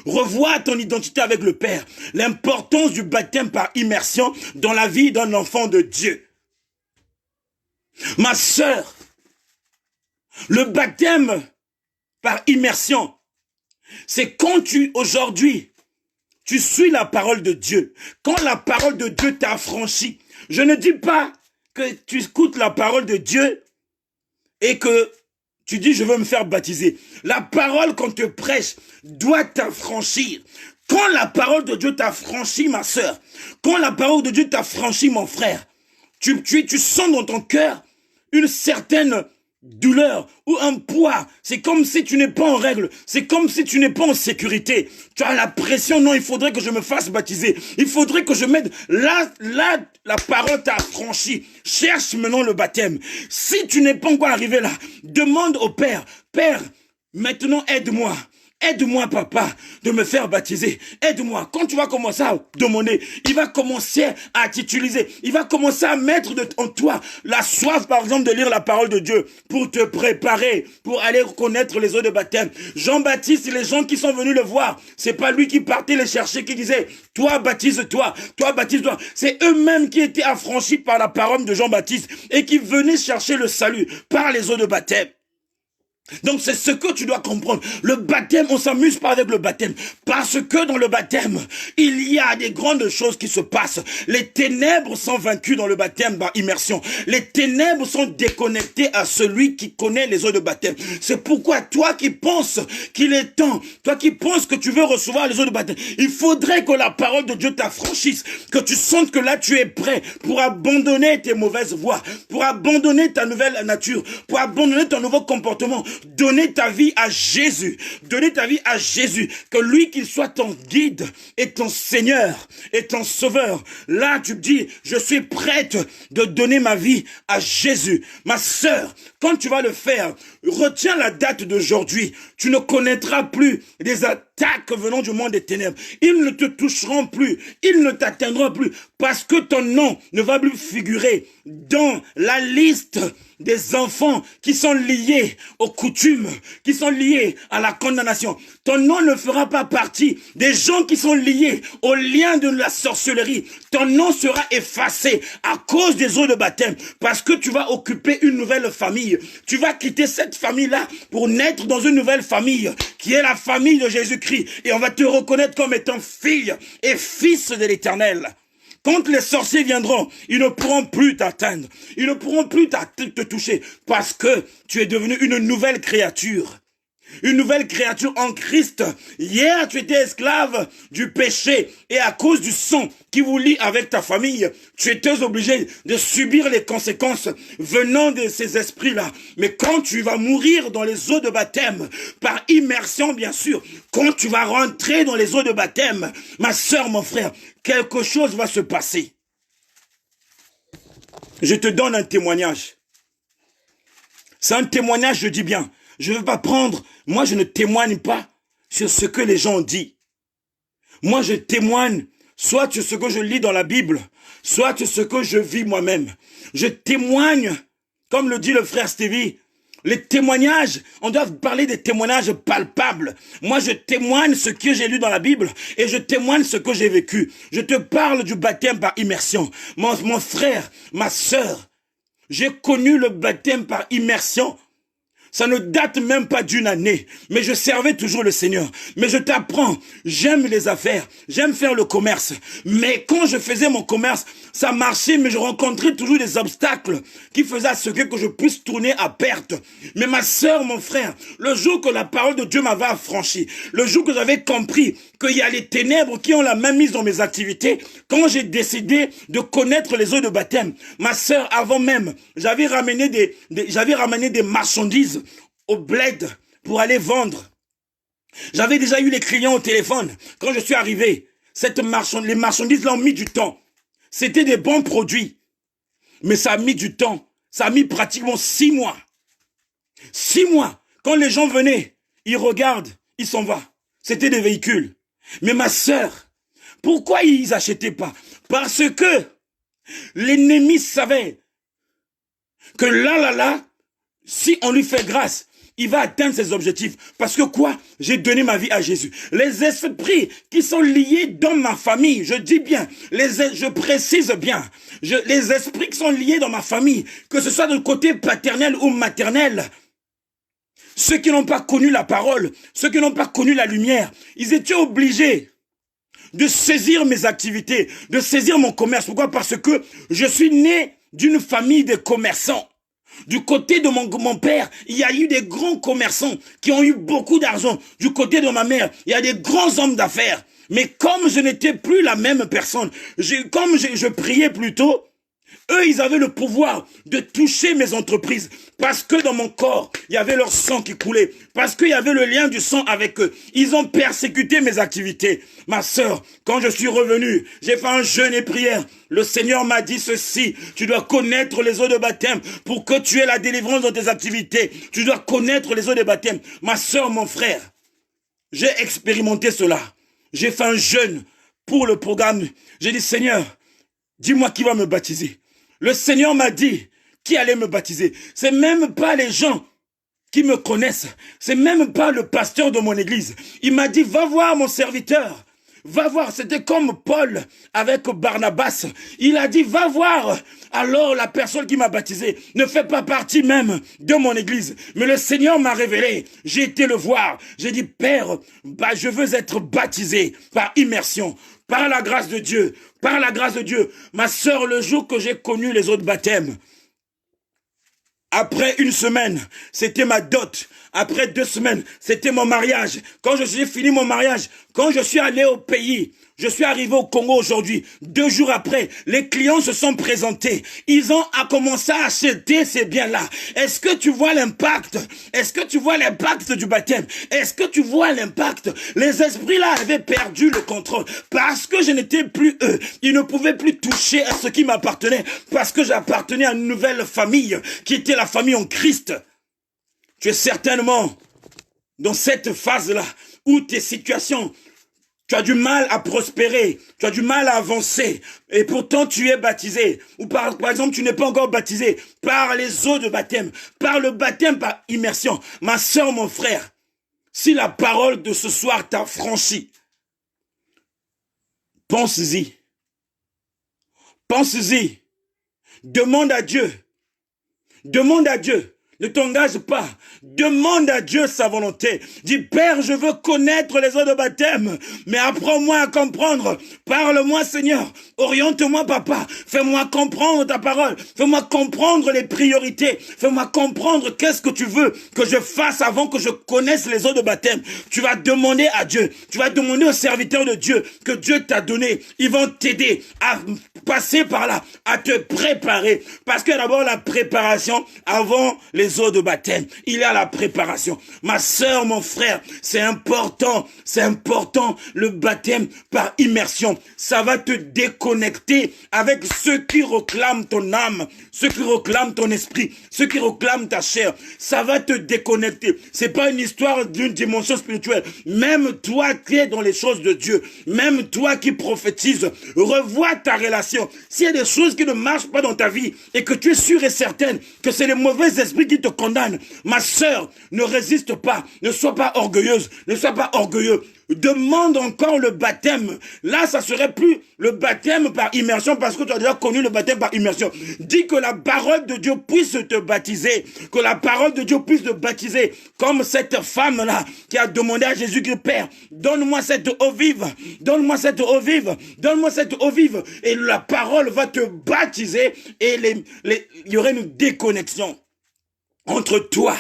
Revois ton identité avec le Père. L'importance du baptême par immersion dans la vie d'un enfant de Dieu. Ma sœur, le baptême par immersion, c'est quand aujourd'hui, tu suis la parole de Dieu. Quand la parole de Dieu t'a affranchi. Je ne dis pas que tu écoutes la parole de Dieu et que tu dis je veux me faire baptiser. La parole qu'on te prêche doit t'affranchir. Quand la parole de Dieu t'affranchit, ma sœur, quand la parole de Dieu t'affranchit, mon frère, tu sens dans ton cœur une certaine douleur ou un poids. C'est comme si tu n'es pas en règle. C'est comme si tu n'es pas en sécurité. Tu as la pression. Non, il faudrait que je me fasse baptiser. Il faudrait que je m'aide. Là, la parole t'a affranchi. Cherche maintenant le baptême. Si tu n'es pas encore arrivé là, demande au Père. Père, maintenant aide-moi. Aide-moi, papa, de me faire baptiser. Aide-moi. Quand tu vas commencer à demander, il va commencer à t'utiliser. Il va commencer à mettre en toi la soif, par exemple, de lire la parole de Dieu pour te préparer, pour aller reconnaître les eaux de baptême. Jean-Baptiste, les gens qui sont venus le voir, c'est pas lui qui partait les chercher, qui disait, toi, baptise-toi, toi, baptise-toi. C'est eux-mêmes qui étaient affranchis par la parole de Jean-Baptiste et qui venaient chercher le salut par les eaux de baptême. Donc c'est ce que tu dois comprendre. Le baptême, on s'amuse pas avec le baptême. Parce que dans le baptême, il y a des grandes choses qui se passent. Les ténèbres sont vaincues dans le baptême par immersion. Les ténèbres sont déconnectées à celui qui connaît les eaux de baptême. C'est pourquoi toi qui penses qu'il est temps, toi qui penses que tu veux recevoir les eaux de baptême, il faudrait que la parole de Dieu t'affranchisse, que tu sentes que là tu es prêt pour abandonner tes mauvaises voies, pour abandonner ta nouvelle nature, pour abandonner ton nouveau comportement. Donner ta vie à Jésus. Donner ta vie à Jésus. Que lui qu'il soit ton guide et ton Seigneur et ton Sauveur. Là, tu me dis, je suis prête de donner ma vie à Jésus. Ma sœur, quand tu vas le faire, retiens la date d'aujourd'hui. Tu ne connaîtras plus des attaques venant du monde des ténèbres. Ils ne te toucheront plus. Ils ne t'atteindront plus. Parce que ton nom ne va plus figurer dans la liste des enfants qui sont liés aux coutumes, qui sont liés à la condamnation. Ton nom ne fera pas partie des gens qui sont liés aux liens de la sorcellerie. Ton nom sera effacé à cause des eaux de baptême, parce que tu vas occuper une nouvelle famille. Tu vas quitter cette famille-là pour naître dans une nouvelle famille, qui est la famille de Jésus-Christ. Et on va te reconnaître comme étant fille et fils de l'Éternel. Quand les sorciers viendront, ils ne pourront plus t'atteindre. Ils ne pourront plus te toucher parce que tu es devenu une nouvelle créature. Une nouvelle créature en Christ. Hier, tu étais esclave du péché et à cause du sang qui vous lie avec ta famille, tu étais obligé de subir les conséquences venant de ces esprits-là. Mais quand tu vas mourir dans les eaux de baptême, par immersion bien sûr, quand tu vas rentrer dans les eaux de baptême, ma sœur, mon frère, quelque chose va se passer. Je te donne un témoignage. C'est un témoignage, je dis bien. Je ne veux pas prendre, moi je ne témoigne pas sur ce que les gens ont dit. Moi je témoigne soit ce que je lis dans la Bible, soit ce que je vis moi-même. Je témoigne, comme le dit le frère Stevie, les témoignages, on doit parler des témoignages palpables. Moi, je témoigne ce que j'ai lu dans la Bible et je témoigne ce que j'ai vécu. Je te parle du baptême par immersion. Mon frère, ma sœur, j'ai connu le baptême par immersion. Ça ne date même pas d'une année, mais je servais toujours le Seigneur. Mais je t'apprends, j'aime les affaires, j'aime faire le commerce. Mais quand je faisais mon commerce, ça marchait, mais je rencontrais toujours des obstacles qui faisaient à ce que je puisse tourner à perte. Mais ma sœur, mon frère, le jour que la parole de Dieu m'avait affranchi, le jour que j'avais compris qu'il y a les ténèbres qui ont la main mise dans mes activités, quand j'ai décidé de connaître les eaux de baptême, ma sœur, avant même, j'avais ramené des marchandises au bled pour aller vendre. J'avais déjà eu les clients au téléphone. Quand je suis arrivé, les marchandises là ont mis du temps. C'était des bons produits. Mais ça a mis du temps. Ça a mis pratiquement 6 mois. 6 mois. Quand les gens venaient, ils regardent, ils s'en vont. C'était des véhicules. Mais ma sœur, pourquoi ils achetaient pas? Parce que l'ennemi savait que là, si on lui fait grâce, il va atteindre ses objectifs. Parce que quoi? J'ai donné ma vie à Jésus. Les esprits qui sont liés dans ma famille, je dis bien, je précise bien, les esprits qui sont liés dans ma famille, que ce soit du côté paternel ou maternel, ceux qui n'ont pas connu la parole, ceux qui n'ont pas connu la lumière, ils étaient obligés de saisir mes activités, de saisir mon commerce. Pourquoi? Parce que je suis né d'une famille de commerçants. Du côté de mon père, il y a eu des grands commerçants qui ont eu beaucoup d'argent. Du côté de ma mère, il y a des grands hommes d'affaires. Mais comme je n'étais plus la même personne, comme je priais plutôt, eux, ils avaient le pouvoir de toucher mes entreprises parce que dans mon corps, il y avait leur sang qui coulait, parce qu'il y avait le lien du sang avec eux. Ils ont persécuté mes activités. Ma sœur, quand je suis revenu, j'ai fait un jeûne et prière. Le Seigneur m'a dit ceci: tu dois connaître les eaux de baptême pour que tu aies la délivrance dans tes activités. Tu dois connaître les eaux de baptême. Ma sœur, mon frère, j'ai expérimenté cela. J'ai fait un jeûne pour le programme. J'ai dit: Seigneur, dis-moi qui va me baptiser. Le Seigneur m'a dit qui allait me baptiser. C'est même pas les gens qui me connaissent. C'est même pas le pasteur de mon église. Il m'a dit: va voir mon serviteur. Va voir. C'était comme Paul avec Barnabas. Il a dit: va voir. Alors la personne qui m'a baptisé ne fait pas partie même de mon église. Mais le Seigneur m'a révélé. J'ai été le voir. J'ai dit: Père, je veux être baptisé par immersion. Par la grâce de Dieu, par la grâce de Dieu. Ma sœur, le jour que j'ai connu les eaux de baptême, après 1 semaine, c'était ma dot. Après 2 semaines, c'était mon mariage. Quand j'ai fini mon mariage, quand je suis allé au pays, je suis arrivé au Congo aujourd'hui. 2 jours après, les clients se sont présentés. Ils ont commencé à acheter ces biens-là. Est-ce que tu vois l'impact? Est-ce que tu vois l'impact du baptême? Est-ce que tu vois l'impact? Les esprits-là avaient perdu le contrôle parce que je n'étais plus eux. Ils ne pouvaient plus toucher à ce qui m'appartenait parce que j'appartenais à une nouvelle famille qui était la famille en Christ. Tu es certainement dans cette phase-là où tes situations, tu as du mal à prospérer, tu as du mal à avancer, et pourtant tu es baptisé. Ou par exemple, tu n'es pas encore baptisé par les eaux de baptême, par le baptême par immersion. Ma sœur, mon frère, si la parole de ce soir t'a franchi, pense-y. Pense-y. Demande à Dieu. Demande à Dieu. Ne t'engage pas. Demande à Dieu sa volonté. Dis: Père, je veux connaître les eaux de baptême, mais apprends-moi à comprendre. Parle-moi, Seigneur. Oriente-moi, Papa. Fais-moi comprendre ta parole. Fais-moi comprendre les priorités. Fais-moi comprendre qu'est-ce que tu veux que je fasse avant que je connaisse les eaux de baptême. Tu vas demander à Dieu. Tu vas demander aux serviteurs de Dieu que Dieu t'a donné. Ils vont t'aider à passer par là, à te préparer. Parce que d'abord, la préparation avant les les eaux de baptême. Il y a la préparation. Ma sœur, mon frère, c'est important, le baptême par immersion. Ça va te déconnecter avec ceux qui réclament ton âme, ceux qui réclament ton esprit, ceux qui réclament ta chair. Ça va te déconnecter. C'est pas une histoire d'une dimension spirituelle. Même toi qui es dans les choses de Dieu, même toi qui prophétises, revois ta relation. S'il y a des choses qui ne marchent pas dans ta vie et que tu es sûr et certaine que c'est les mauvais esprits qui te condamnent, ma sœur, ne résiste pas, ne sois pas orgueilleuse, ne sois pas orgueilleux. Demande encore le baptême. Là, ça serait plus le baptême par immersion parce que tu as déjà connu le baptême par immersion. Dis que la parole de Dieu puisse te baptiser, que la parole de Dieu puisse te baptiser, comme cette femme-là qui a demandé à Jésus que Père, donne-moi cette eau vive, donne-moi cette eau vive, donne-moi cette eau vive. Et la parole va te baptiser et il y aurait une déconnexion entre toi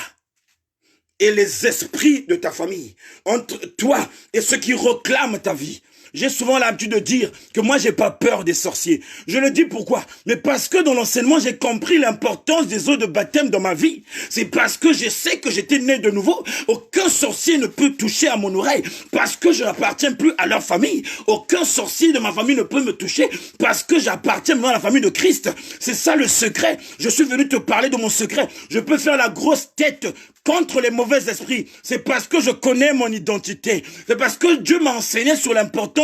et les esprits de ta famille, entre toi et ceux qui réclament ta vie. J'ai souvent l'habitude de dire que moi, j'ai pas peur des sorciers. Je le dis pourquoi? Mais parce que dans l'enseignement, j'ai compris l'importance des eaux de baptême dans ma vie. C'est parce que je sais que j'étais né de nouveau. Aucun sorcier ne peut toucher à mon oreille parce que je n'appartiens plus à leur famille. Aucun sorcier de ma famille ne peut me toucher parce que j'appartiens maintenant à la famille de Christ. C'est ça le secret. Je suis venu te parler de mon secret. Je peux faire la grosse tête contre les mauvais esprits. C'est parce que je connais mon identité. C'est parce que Dieu m'a enseigné sur l'importance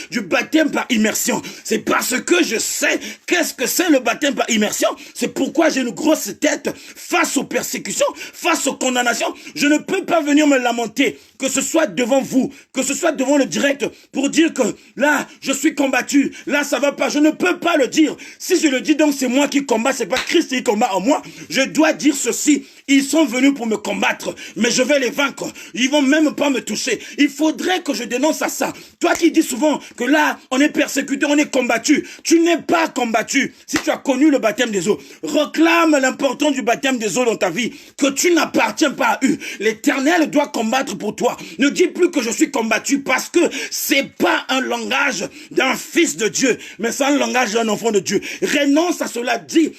du baptême par immersion. C'est parce que je sais qu'est-ce que c'est le baptême par immersion. C'est pourquoi j'ai une grosse tête face aux persécutions, face aux condamnations. Je ne peux pas venir me lamenter, que ce soit devant vous, que ce soit devant le direct, pour dire que là, je suis combattu, là, ça va pas. Je ne peux pas le dire. Si je le dis, donc c'est moi qui combat, c'est pas Christ qui combat en moi. Je dois dire ceci. Ils sont venus pour me combattre, mais je vais les vaincre. Ils vont même pas me toucher. Il faudrait que je dénonce à ça. Toi qui dis souvent que là, on est persécuté, on est combattu. Tu n'es pas combattu si tu as connu le baptême des eaux. Réclame l'importance du baptême des eaux dans ta vie, que tu n'appartiens pas à eux. L'Éternel doit combattre pour toi. Ne dis plus que je suis combattu parce que c'est pas un langage d'un fils de Dieu, mais c'est un langage d'un enfant de Dieu. Renonce à cela, dis,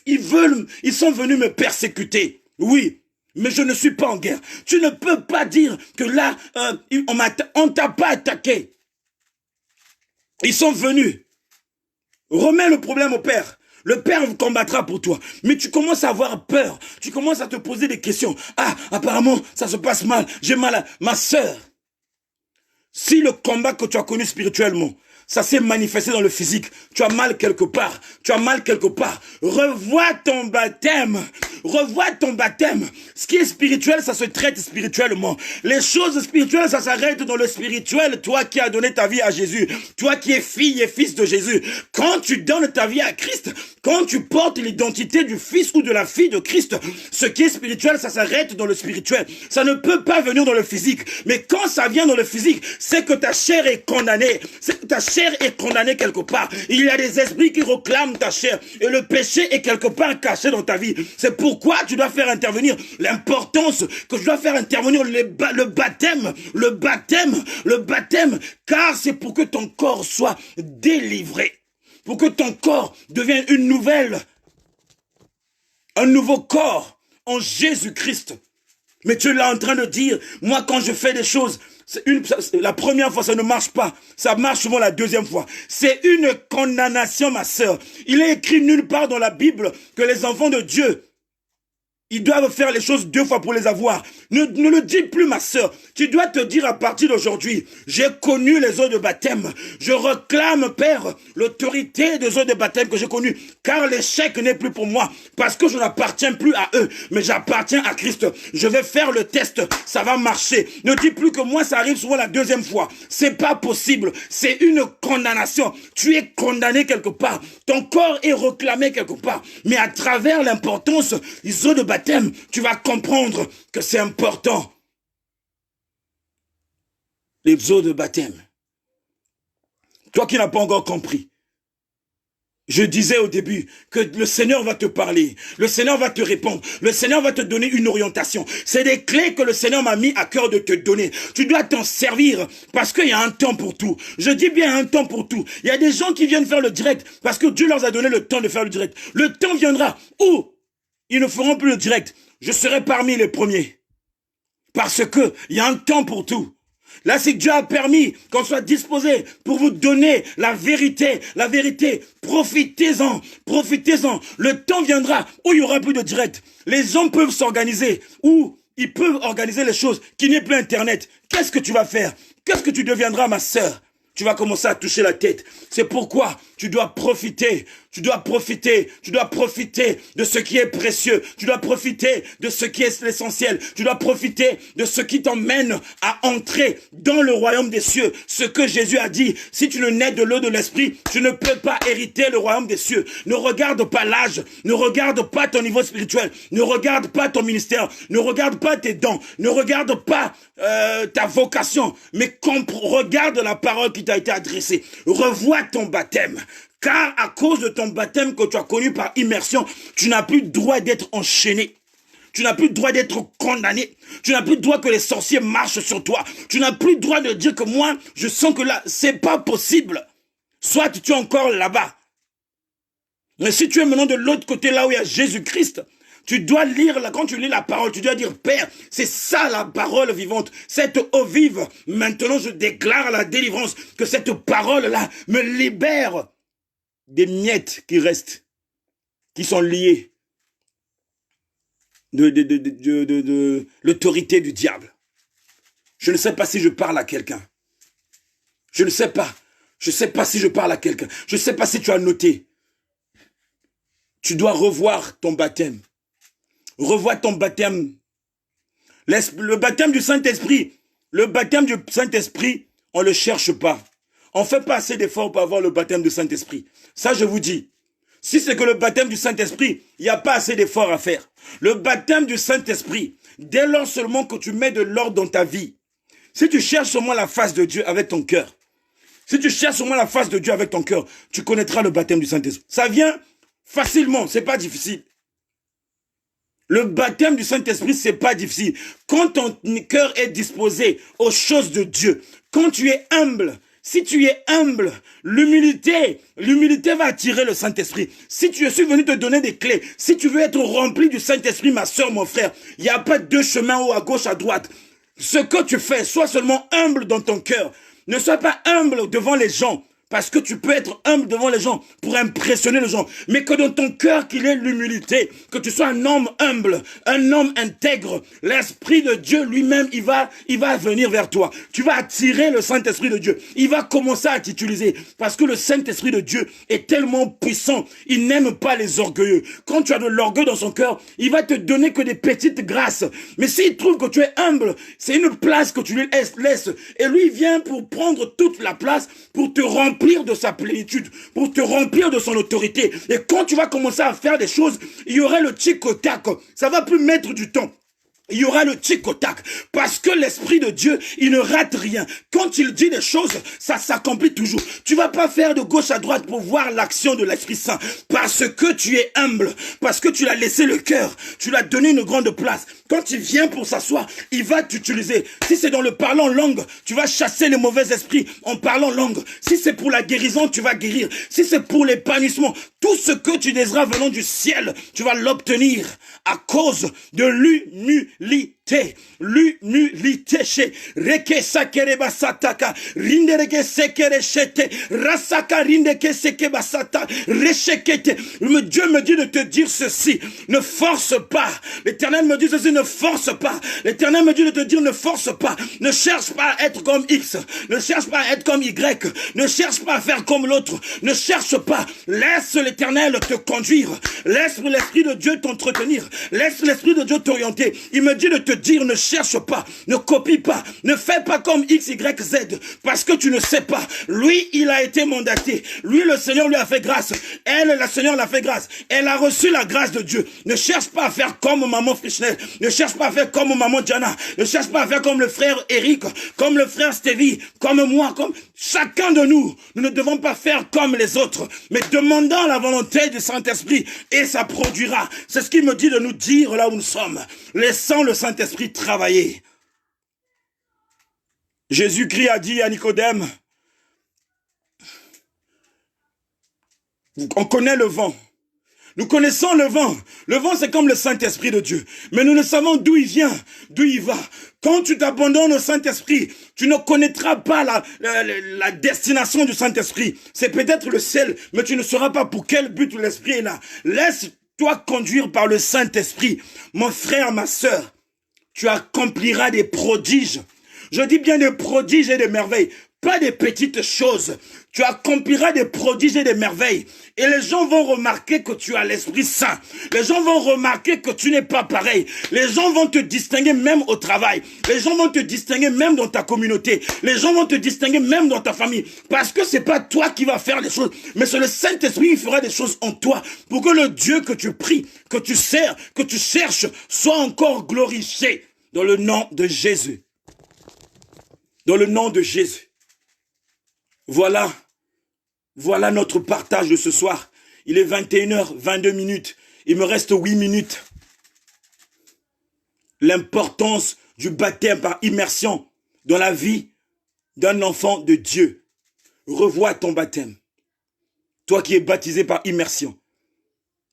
ils sont venus me persécuter. Oui, mais je ne suis pas en guerre. Tu ne peux pas dire que là, on t'a pas attaqué. Ils sont venus. Remets le problème au Père. Le Père combattra pour toi. Mais tu commences à avoir peur. Tu commences à te poser des questions. Ah, apparemment, ça se passe mal. J'ai mal à... Ma sœur, si le combat que tu as connu spirituellement, ça s'est manifesté dans le physique, tu as mal quelque part. Revois ton baptême. Ce qui est spirituel, ça se traite spirituellement. Les choses spirituelles, ça s'arrête dans le spirituel. Toi qui as donné ta vie à Jésus, toi qui es fille et fils de Jésus, quand tu donnes ta vie à Christ, quand tu portes l'identité du fils ou de la fille de Christ, ce qui est spirituel, ça s'arrête dans le spirituel. Ça ne peut pas venir dans le physique. Mais quand ça vient dans le physique, c'est que ta chair est condamnée. C'est que ta chair est condamnée quelque part. Il y a des esprits qui réclament ta chair. Et le péché est quelque part caché dans ta vie. C'est pourquoi tu dois faire intervenir l'importance que tu dois faire intervenir le baptême, car c'est pour que ton corps soit délivré. Pour que ton corps devienne un nouveau corps en Jésus-Christ. Mais tu es là en train de dire, moi quand je fais des choses, la première fois ça ne marche pas, ça marche souvent la deuxième fois. C'est une condamnation, ma sœur. Il est écrit nulle part dans la Bible que les enfants de Dieu, ils doivent faire les choses 2 fois pour les avoir. Ne le dis plus, ma sœur. Tu dois te dire à partir d'aujourd'hui, j'ai connu les eaux de baptême. Je réclame, Père, l'autorité des eaux de baptême que j'ai connues. Car l'échec n'est plus pour moi. Parce que je n'appartiens plus à eux. Mais j'appartiens à Christ. Je vais faire le test. Ça va marcher. Ne dis plus que moi, ça arrive souvent la deuxième fois. C'est pas possible. C'est une condamnation. Tu es condamné quelque part. Ton corps est réclamé quelque part. Mais à travers l'importance des eaux de baptême, tu vas comprendre que c'est important. Les eaux de baptême. Toi qui n'as pas encore compris, je disais au début que le Seigneur va te parler, le Seigneur va te répondre, le Seigneur va te donner une orientation. C'est des clés que le Seigneur m'a mis à cœur de te donner. Tu dois t'en servir parce qu'il y a un temps pour tout. Je dis bien un temps pour tout. Il y a des gens qui viennent faire le direct parce que Dieu leur a donné le temps de faire le direct. Le temps viendra où Ils ne feront plus le direct. Je serai parmi les premiers. Parce que il y a un temps pour tout. Là, c'est que Dieu a permis qu'on soit disposé pour vous donner la vérité. La vérité, profitez-en, profitez-en. Le temps viendra où il n'y aura plus de direct. Les hommes peuvent s'organiser, ou ils peuvent organiser les choses, qu'il n'y ait plus Internet. Qu'est-ce que tu vas faire? Qu'est-ce que tu deviendras, ma sœur? Tu vas commencer à toucher la tête. C'est pourquoi tu dois profiter. Tu dois profiter. Tu dois profiter de ce qui est précieux. Tu dois profiter de ce qui est l'essentiel. Tu dois profiter de ce qui t'emmène à entrer dans le royaume des cieux. Ce que Jésus a dit, si tu ne nais de l'eau de l'esprit, tu ne peux pas hériter le royaume des cieux. Ne regarde pas l'âge. Ne regarde pas ton niveau spirituel. Ne regarde pas ton ministère. Ne regarde pas tes dons. Ne regarde pas ta vocation. Mais regarde la parole qui t'a été adressée. Revois ton baptême. Car à cause de ton baptême que tu as connu par immersion, tu n'as plus le droit d'être enchaîné. Tu n'as plus le droit d'être condamné. Tu n'as plus le droit que les sorciers marchent sur toi. Tu n'as plus le droit de dire que moi, je sens que là, c'est pas possible. Soit tu es encore là-bas. Mais si tu es maintenant de l'autre côté, là où il y a Jésus-Christ, tu dois lire, quand tu lis la parole, tu dois dire, Père, c'est ça la parole vivante, cette eau vive. Maintenant, je déclare la délivrance, que cette parole-là me libère des miettes qui restent, qui sont liées de l'autorité du diable. Je ne sais pas si je parle à quelqu'un. Je ne sais pas. Je ne sais pas si je parle à quelqu'un. Je ne sais pas si tu as noté. Tu dois revoir ton baptême. Revois ton baptême. Le baptême du Saint-Esprit. Le baptême du Saint-Esprit, on ne le cherche pas. On ne fait pas assez d'efforts pour avoir le baptême du Saint-Esprit. Ça, je vous dis. Si c'est que le baptême du Saint-Esprit, il n'y a pas assez d'efforts à faire. Le baptême du Saint-Esprit, dès lors seulement que tu mets de l'ordre dans ta vie, si tu cherches seulement la face de Dieu avec ton cœur, si tu cherches seulement la face de Dieu avec ton cœur, tu connaîtras le baptême du Saint-Esprit. Ça vient facilement, c'est pas difficile. Le baptême du Saint-Esprit, c'est pas difficile. Quand ton cœur est disposé aux choses de Dieu, quand tu es humble, si tu es humble, l'humilité va attirer le Saint-Esprit. Si je suis venu te donner des clés, si tu veux être rempli du Saint-Esprit, ma soeur, mon frère, il n'y a pas deux chemins ou à gauche, à droite. Ce que tu fais, sois seulement humble dans ton cœur. Ne sois pas humble devant les gens. Parce que tu peux être humble devant les gens pour impressionner les gens. Mais que dans ton cœur qu'il ait l'humilité. Que tu sois un homme humble, un homme intègre. L'Esprit de Dieu lui-même, il va venir vers toi. Tu vas attirer le Saint-Esprit de Dieu. Il va commencer à t'utiliser. Parce que le Saint-Esprit de Dieu est tellement puissant. Il n'aime pas les orgueilleux. Quand tu as de l'orgueil dans son cœur, il va te donner que des petites grâces. Mais s'il trouve que tu es humble, c'est une place que tu lui laisses. Et lui, il vient pour prendre toute la place, pour te remplir de sa plénitude, pour te remplir de son autorité. Et quand tu vas commencer à faire des choses, il y aura le tic-au-tac. Ça va plus mettre du temps. Il y aura le tic-au-tac. Parce que l'Esprit de Dieu, il ne rate rien. Quand il dit des choses, ça s'accomplit toujours. Tu vas pas faire de gauche à droite pour voir l'action de l'Esprit Saint. Parce que tu es humble. Parce que tu l'as laissé le cœur. Tu l'as donné une grande place. Quand il vient pour s'asseoir, il va t'utiliser. Si c'est dans le parlant langue, tu vas chasser les mauvais esprits en parlant langue. Si c'est pour la guérison, tu vas guérir. Si c'est pour l'épanouissement, tout ce que tu désiras venant du ciel, tu vas l'obtenir à cause de l'humilité. L'humilité chez Reke Sakere Basataka, Rindereke Sekere Shete, Rasaka Rindeke Seke Basata, Reshekete. Dieu me dit de te dire ceci, ne force pas. L'Éternel me dit ceci, ne force pas. L'Éternel me dit de te dire, ne force pas. Ne cherche pas à être comme X. Ne cherche pas à être comme Y. Ne cherche pas à faire comme l'autre. Ne cherche pas. Laisse l'Éternel te conduire. Laisse l'Esprit de Dieu t'entretenir. Laisse l'Esprit de Dieu t'orienter. Il me dit de te dire, ne cherche pas, ne copie pas, ne fais pas comme X, Y, Z, parce que tu ne sais pas. Lui, il a été mandaté. Lui, le Seigneur lui a fait grâce. Elle, le Seigneur l'a fait grâce. Elle a reçu la grâce de Dieu. Ne cherche pas à faire comme maman Frischnel. Ne cherche pas à faire comme maman Diana. Ne cherche pas à faire comme le frère Eric, comme le frère Stevie, comme moi, comme chacun de nous. Nous ne devons pas faire comme les autres, mais demandant la volonté du Saint-Esprit et ça produira. C'est ce qu'il me dit de nous dire là où nous sommes. Laissons le Saint-Esprit travailler. Jésus-Christ a dit à Nicodème, on connaît le vent. Nous connaissons le vent. Le vent, c'est comme le Saint-Esprit de Dieu. Mais nous ne savons d'où il vient, d'où il va. Quand tu t'abandonnes au Saint-Esprit, tu ne connaîtras pas la destination du Saint-Esprit. C'est peut-être le ciel, mais tu ne sauras pas pour quel but l'Esprit est là. Laisse-toi conduire par le Saint-Esprit. Mon frère, ma sœur, tu accompliras des prodiges. Je dis bien des prodiges et des merveilles, pas des petites choses. Tu accompliras des prodiges et des merveilles. Et les gens vont remarquer que tu as l'Esprit Saint. Les gens vont remarquer que tu n'es pas pareil. Les gens vont te distinguer même au travail. Les gens vont te distinguer même dans ta communauté. Les gens vont te distinguer même dans ta famille. Parce que c'est pas toi qui vas faire les choses, mais c'est le Saint-Esprit qui fera des choses en toi. Pour que le Dieu que tu pries, que tu sers, que tu cherches, soit encore glorifié. Dans le nom de Jésus. Dans le nom de Jésus. Voilà notre partage de ce soir. Il est 21h22. Il me reste 8 minutes. L'importance du baptême par immersion dans la vie d'un enfant de Dieu. Revois ton baptême. Toi qui es baptisé par immersion.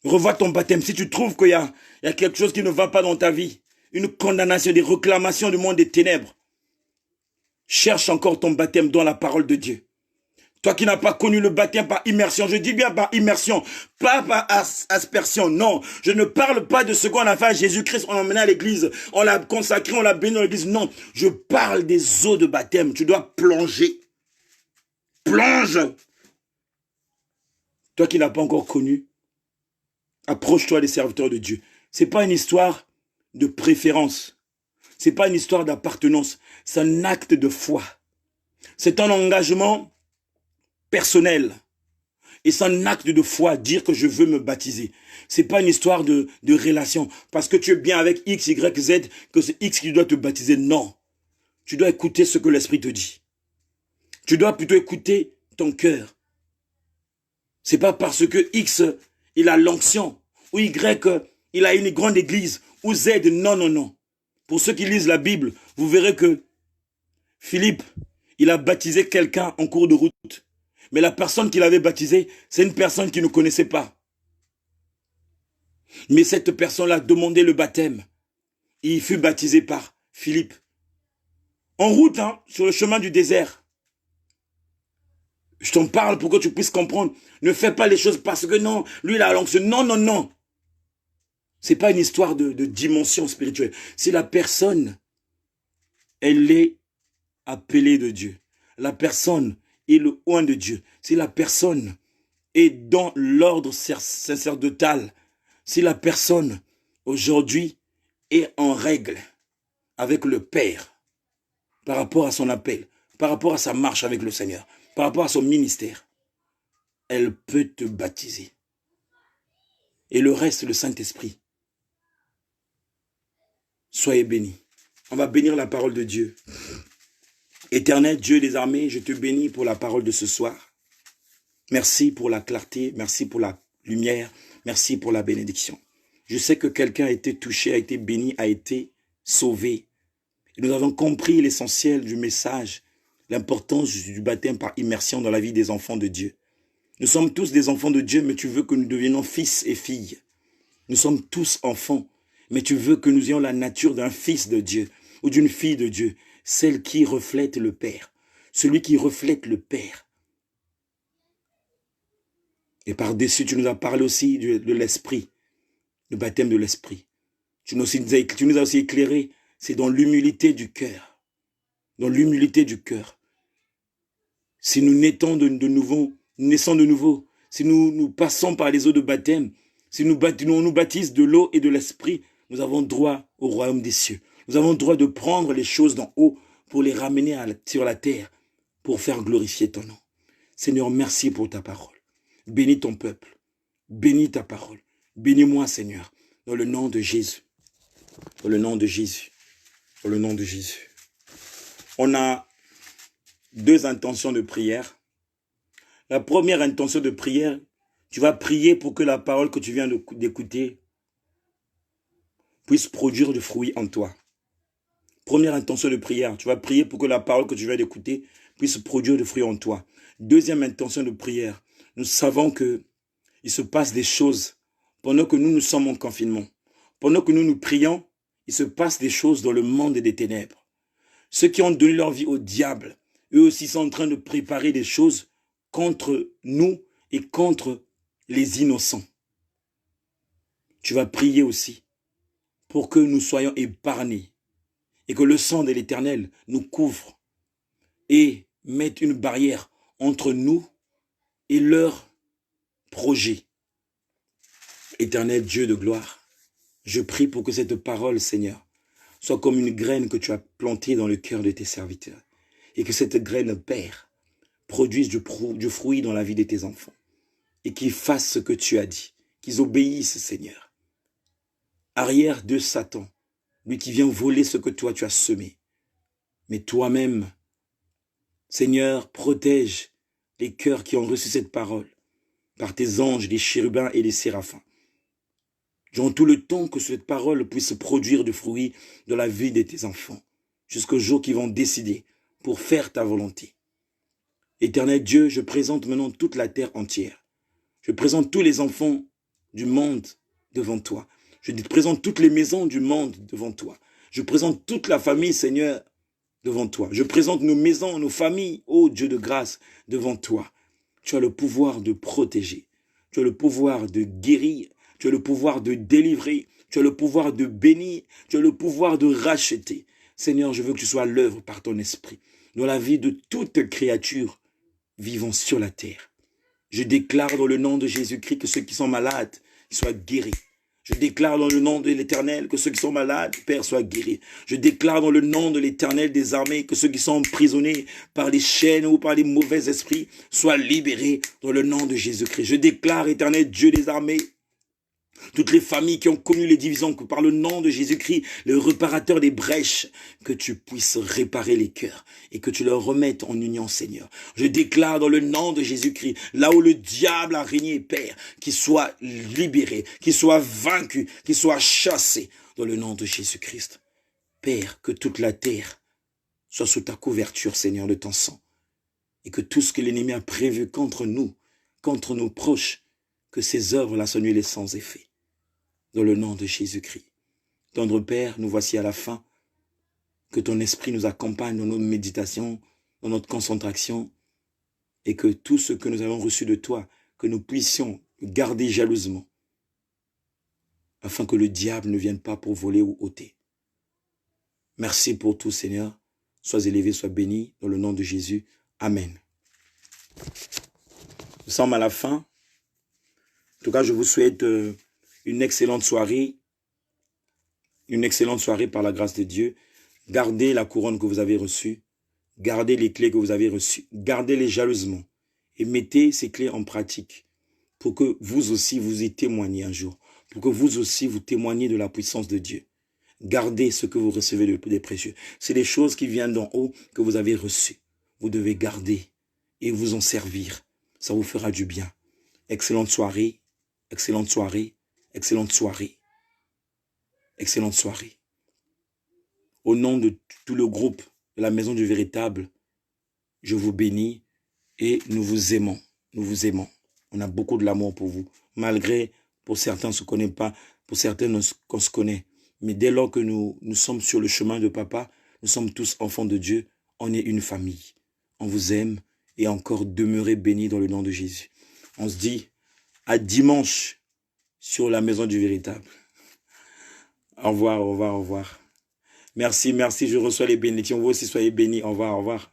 Revois ton baptême. Si tu trouves qu'il y a quelque chose qui ne va pas dans ta vie, une condamnation, des réclamations du monde des ténèbres, cherche encore ton baptême dans la parole de Dieu. Toi qui n'as pas connu le baptême par immersion, je dis bien par immersion, pas par aspersion, non. Je ne parle pas de ce qu'on a fait à Jésus-Christ, on l'a emmené à l'église, on l'a consacré, on l'a béni dans l'église, non. Je parle des eaux de baptême, tu dois plonger. Plonge. Toi qui n'as pas encore connu, approche-toi des serviteurs de Dieu. C'est pas une histoire de préférence, c'est pas une histoire d'appartenance, c'est un acte de foi. C'est un engagement personnel. Et c'est un acte de foi, dire que je veux me baptiser. C'est pas une histoire de relation. Parce que tu es bien avec X, Y, Z, que c'est X qui doit te baptiser. Non. Tu dois écouter ce que l'Esprit te dit. Tu dois plutôt écouter ton cœur. C'est pas parce que X, il a l'onction, ou Y, il a une grande église, ou Z, non, non, non. Pour ceux qui lisent la Bible, vous verrez que Philippe, il a baptisé quelqu'un en cours de route. Mais la personne qu'il avait baptisée, c'est une personne qu'il ne connaissait pas. Mais cette personne-là a demandé le baptême. Et il fut baptisé par Philippe. En route, sur le chemin du désert. Je t'en parle pour que tu puisses comprendre. Ne fais pas les choses parce que non, lui il a l'onction. Non, non, non. C'est pas une histoire de dimension spirituelle. C'est la personne, elle est appelée de Dieu. La personne est le oint de Dieu. Si la personne est dans l'ordre sacerdotal, si la personne aujourd'hui est en règle avec le Père par rapport à son appel, par rapport à sa marche avec le Seigneur, par rapport à son ministère, elle peut te baptiser. Et le reste, le Saint-Esprit. Soyez bénis. On va bénir la parole de Dieu. Éternel Dieu des armées, je te bénis pour la parole de ce soir. Merci pour la clarté, merci pour la lumière, merci pour la bénédiction. Je sais que quelqu'un a été touché, a été béni, a été sauvé. Et nous avons compris l'essentiel du message, l'importance du baptême par immersion dans la vie des enfants de Dieu. Nous sommes tous des enfants de Dieu, mais tu veux que nous devenions fils et filles. Nous sommes tous enfants, mais tu veux que nous ayons la nature d'un fils de Dieu ou d'une fille de Dieu. Celle qui reflète le Père. Celui qui reflète le Père. Et par-dessus, tu nous as parlé aussi de l'Esprit. Le baptême de l'Esprit. Tu nous as aussi éclairé. C'est dans l'humilité du cœur. Dans l'humilité du cœur. Si nous naissons de nouveau, si nous passons par les eaux de baptême, si on nous baptise de l'eau et de l'Esprit, nous avons droit au royaume des cieux. Nous avons le droit de prendre les choses d'en haut pour les ramener sur la terre, pour faire glorifier ton nom. Seigneur, merci pour ta parole. Bénis ton peuple. Bénis ta parole. Bénis-moi, Seigneur, dans le nom de Jésus. Dans le nom de Jésus. Dans le nom de Jésus. On a 2 intentions de prière. La première intention de prière, tu vas prier pour que la parole que tu viens d'écouter puisse produire du fruit en toi. Première intention de prière, tu vas prier pour que la parole que tu viens d'écouter puisse produire du fruit en toi. Deuxième intention de prière, nous savons que il se passe des choses pendant que nous sommes en confinement, pendant que nous prions, il se passe des choses dans le monde des ténèbres. Ceux qui ont donné leur vie au diable, eux aussi sont en train de préparer des choses contre nous et contre les innocents. Tu vas prier aussi pour que nous soyons épargnés et que le sang de l'Éternel nous couvre et mette une barrière entre nous et leurs projets. Éternel Dieu de gloire, je prie pour que cette parole, Seigneur, soit comme une graine que tu as plantée dans le cœur de tes serviteurs. Et que cette graine, Père, produise du fruit dans la vie de tes enfants. Et qu'ils fassent ce que tu as dit. Qu'ils obéissent, Seigneur. Arrière de Satan, lui qui vient voler ce que toi tu as semé. Mais toi-même, Seigneur, protège les cœurs qui ont reçu cette parole par tes anges, les chérubins et les séraphins. Durant tout le temps que cette parole puisse produire du fruit dans la vie de tes enfants, jusqu'au jour qu'ils vont décider pour faire ta volonté. Éternel Dieu, je présente maintenant toute la terre entière. Je présente tous les enfants du monde devant toi. Je te présente toutes les maisons du monde devant toi. Je présente toute la famille, Seigneur, devant toi. Je présente nos maisons, nos familles, ô Dieu de grâce, devant toi. Tu as le pouvoir de protéger. Tu as le pouvoir de guérir. Tu as le pouvoir de délivrer. Tu as le pouvoir de bénir. Tu as le pouvoir de racheter. Seigneur, je veux que tu sois à l'œuvre par ton esprit dans la vie de toute créature vivant sur la terre. Je déclare dans le nom de Jésus-Christ que ceux qui sont malades soient guéris. Je déclare dans le nom de l'Éternel que ceux qui sont malades, Père, soient guéris. Je déclare dans le nom de l'Éternel des armées que ceux qui sont emprisonnés par les chaînes ou par les mauvais esprits soient libérés dans le nom de Jésus-Christ. Je déclare, Éternel Dieu des armées, toutes les familles qui ont connu les divisions, que par le nom de Jésus-Christ, le réparateur des brèches, que tu puisses réparer les cœurs et que tu leur remettes en union, Seigneur. Je déclare dans le nom de Jésus-Christ, là où le diable a régné, Père, qu'il soit libéré, qu'il soit vaincu, qu'il soit chassé dans le nom de Jésus-Christ. Père, que toute la terre soit sous ta couverture, Seigneur, de ton sang. Et que tout ce que l'ennemi a prévu contre nous, contre nos proches, que ces œuvres-là soient nulles et sans effet. Dans le nom de Jésus-Christ. Tendre Père, nous voici à la fin. Que ton esprit nous accompagne dans nos méditations, dans notre concentration, et que tout ce que nous avons reçu de toi, que nous puissions garder jalousement, afin que le diable ne vienne pas pour voler ou ôter. Merci pour tout, Seigneur. Sois élevé, sois béni, dans le nom de Jésus. Amen. Nous sommes à la fin. En tout cas, je vous souhaite une excellente soirée par la grâce de Dieu. Gardez la couronne que vous avez reçue, gardez les clés que vous avez reçues, gardez-les jalousement et mettez ces clés en pratique pour que vous aussi vous y témoigniez un jour, pour que vous aussi vous témoigniez de la puissance de Dieu. Gardez ce que vous recevez des précieux. C'est des choses qui viennent d'en haut que vous avez reçues. Vous devez garder et vous en servir. Ça vous fera du bien. Excellente soirée, excellente soirée. Excellente soirée. Excellente soirée. Au nom de tout le groupe de la Maison du Véritable, je vous bénis et nous vous aimons. Nous vous aimons. On a beaucoup de l'amour pour vous. Malgré, pour certains, on ne se connaît pas, pour certains, qu'on se connaît. Mais dès lors que nous sommes sur le chemin de Papa, nous sommes tous enfants de Dieu. On est une famille. On vous aime et encore demeurez bénis dans le nom de Jésus. On se dit à dimanche sur la Maison du Véritable. Au revoir, au revoir, au revoir. Merci, merci, je reçois les bénédictions. Vous aussi, soyez bénis. Au revoir, au revoir.